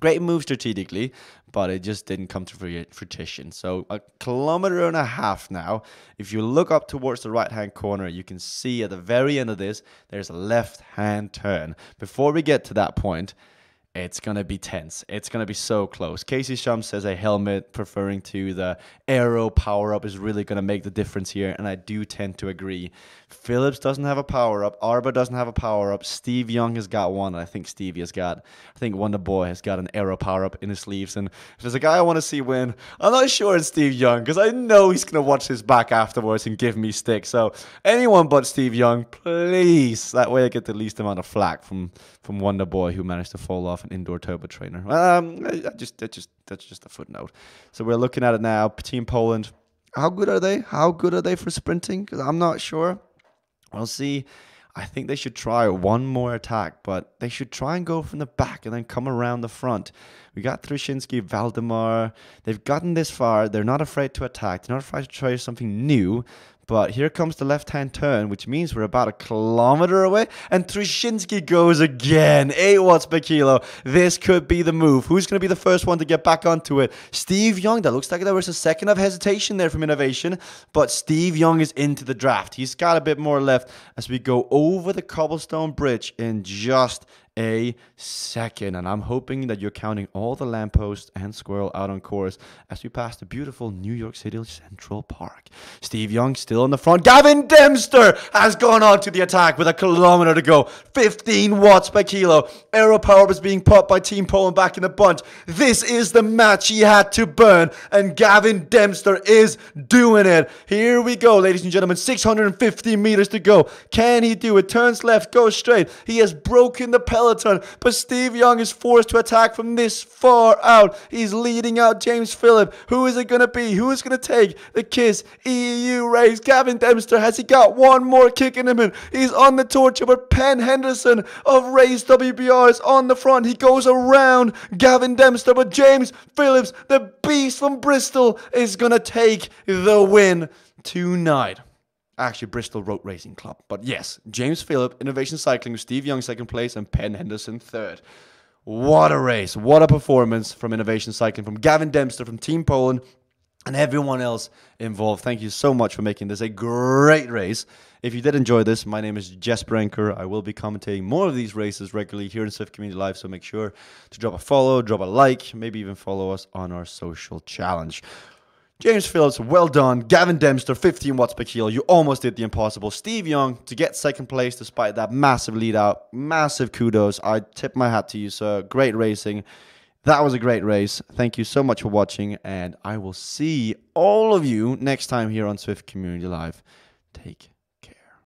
Great move strategically, but it just didn't come to fruition. So 1.5 kilometers now. If you look up towards the right-hand corner, you can see at the very end of this, there's a left-hand turn. Before we get to that point, it's going to be tense. It's going to be so close. Casey Shum says a helmet, preferring to the aero power-up, is really going to make the difference here, and I do tend to agree. Phillips doesn't have a power-up. Arber doesn't have a power-up. Steve Young has got one, and I think Wonder Boy has got an aero power-up in his sleeves, and if there's a guy I want to see win, I'm not sure it's Steve Young, because I know he's going to watch his back afterwards and give me stick. So anyone but Steve Young, please. That way I get the least amount of flack from Wonder Boy, who managed to fall off an indoor turbo trainer. That's just a footnote. So we're looking at it now. Team Poland, how good are they? How good are they for sprinting? Because I'm not sure. We'll see. I think they should try one more attack, but they should try and go from the back and then come around the front. We got Trzynski, Valdemar. They've gotten this far. They're not afraid to attack. They're not afraid to try something new. But here comes the left-hand turn, which means we're about 1 kilometer away. And Trzynski goes again. 8 watts per kilo. This could be the move. Who's going to be the first one to get back onto it? Steve Young. That looks like there was a second of hesitation there from Innovation. But Steve Young is into the draft. He's got a bit more left as we go over the cobblestone bridge in just a second. And I'm hoping that you're counting all the lampposts and squirrel out on course as we pass the beautiful New York City Central Park. Steve Young still in the front. Gavin Dempster has gone on to the attack with a kilometer to go. 15 watts per kilo. Aero Power was being put by Team Poland back in the bunch. This is the match he had to burn, and Gavin Dempster is doing it. Here we go, ladies and gentlemen. 650 meters to go. Can he do it? Turns left, goes straight. He has broken the peloton, but Steve Young is forced to attack from this far out. He's leading out James Phillip. Who is it going to be? Who is going to take the KISS EU race? Gavin Dempster, has he got one more kick in him? He's on the torch, but Penn Henderson of Race WBR is on the front. He goes around Gavin Dempster, but James Phillips, the beast from Bristol, is going to take the win tonight. Actually, Bristol Road Racing Club. But yes, James Phillip, Innovation Cycling with Steve Young second place and Penn Henderson third. What a race. What a performance from Innovation Cycling, from Gavin Dempster, from Team Poland, and everyone else involved. Thank you so much for making this a great race. If you did enjoy this, my name is Jesper Anker. I will be commentating more of these races regularly here in Swift Community Live, so make sure to drop a follow, drop a like, maybe even follow us on our social challenge. James Phillips, well done. Gavin Dempster, 15 watts per kilo. You almost did the impossible. Steve Young to get second place despite that massive lead out. Massive kudos. I tip my hat to you, sir. Great racing. That was a great race. Thank you so much for watching, and I will see all of you next time here on Swift Community Live. Take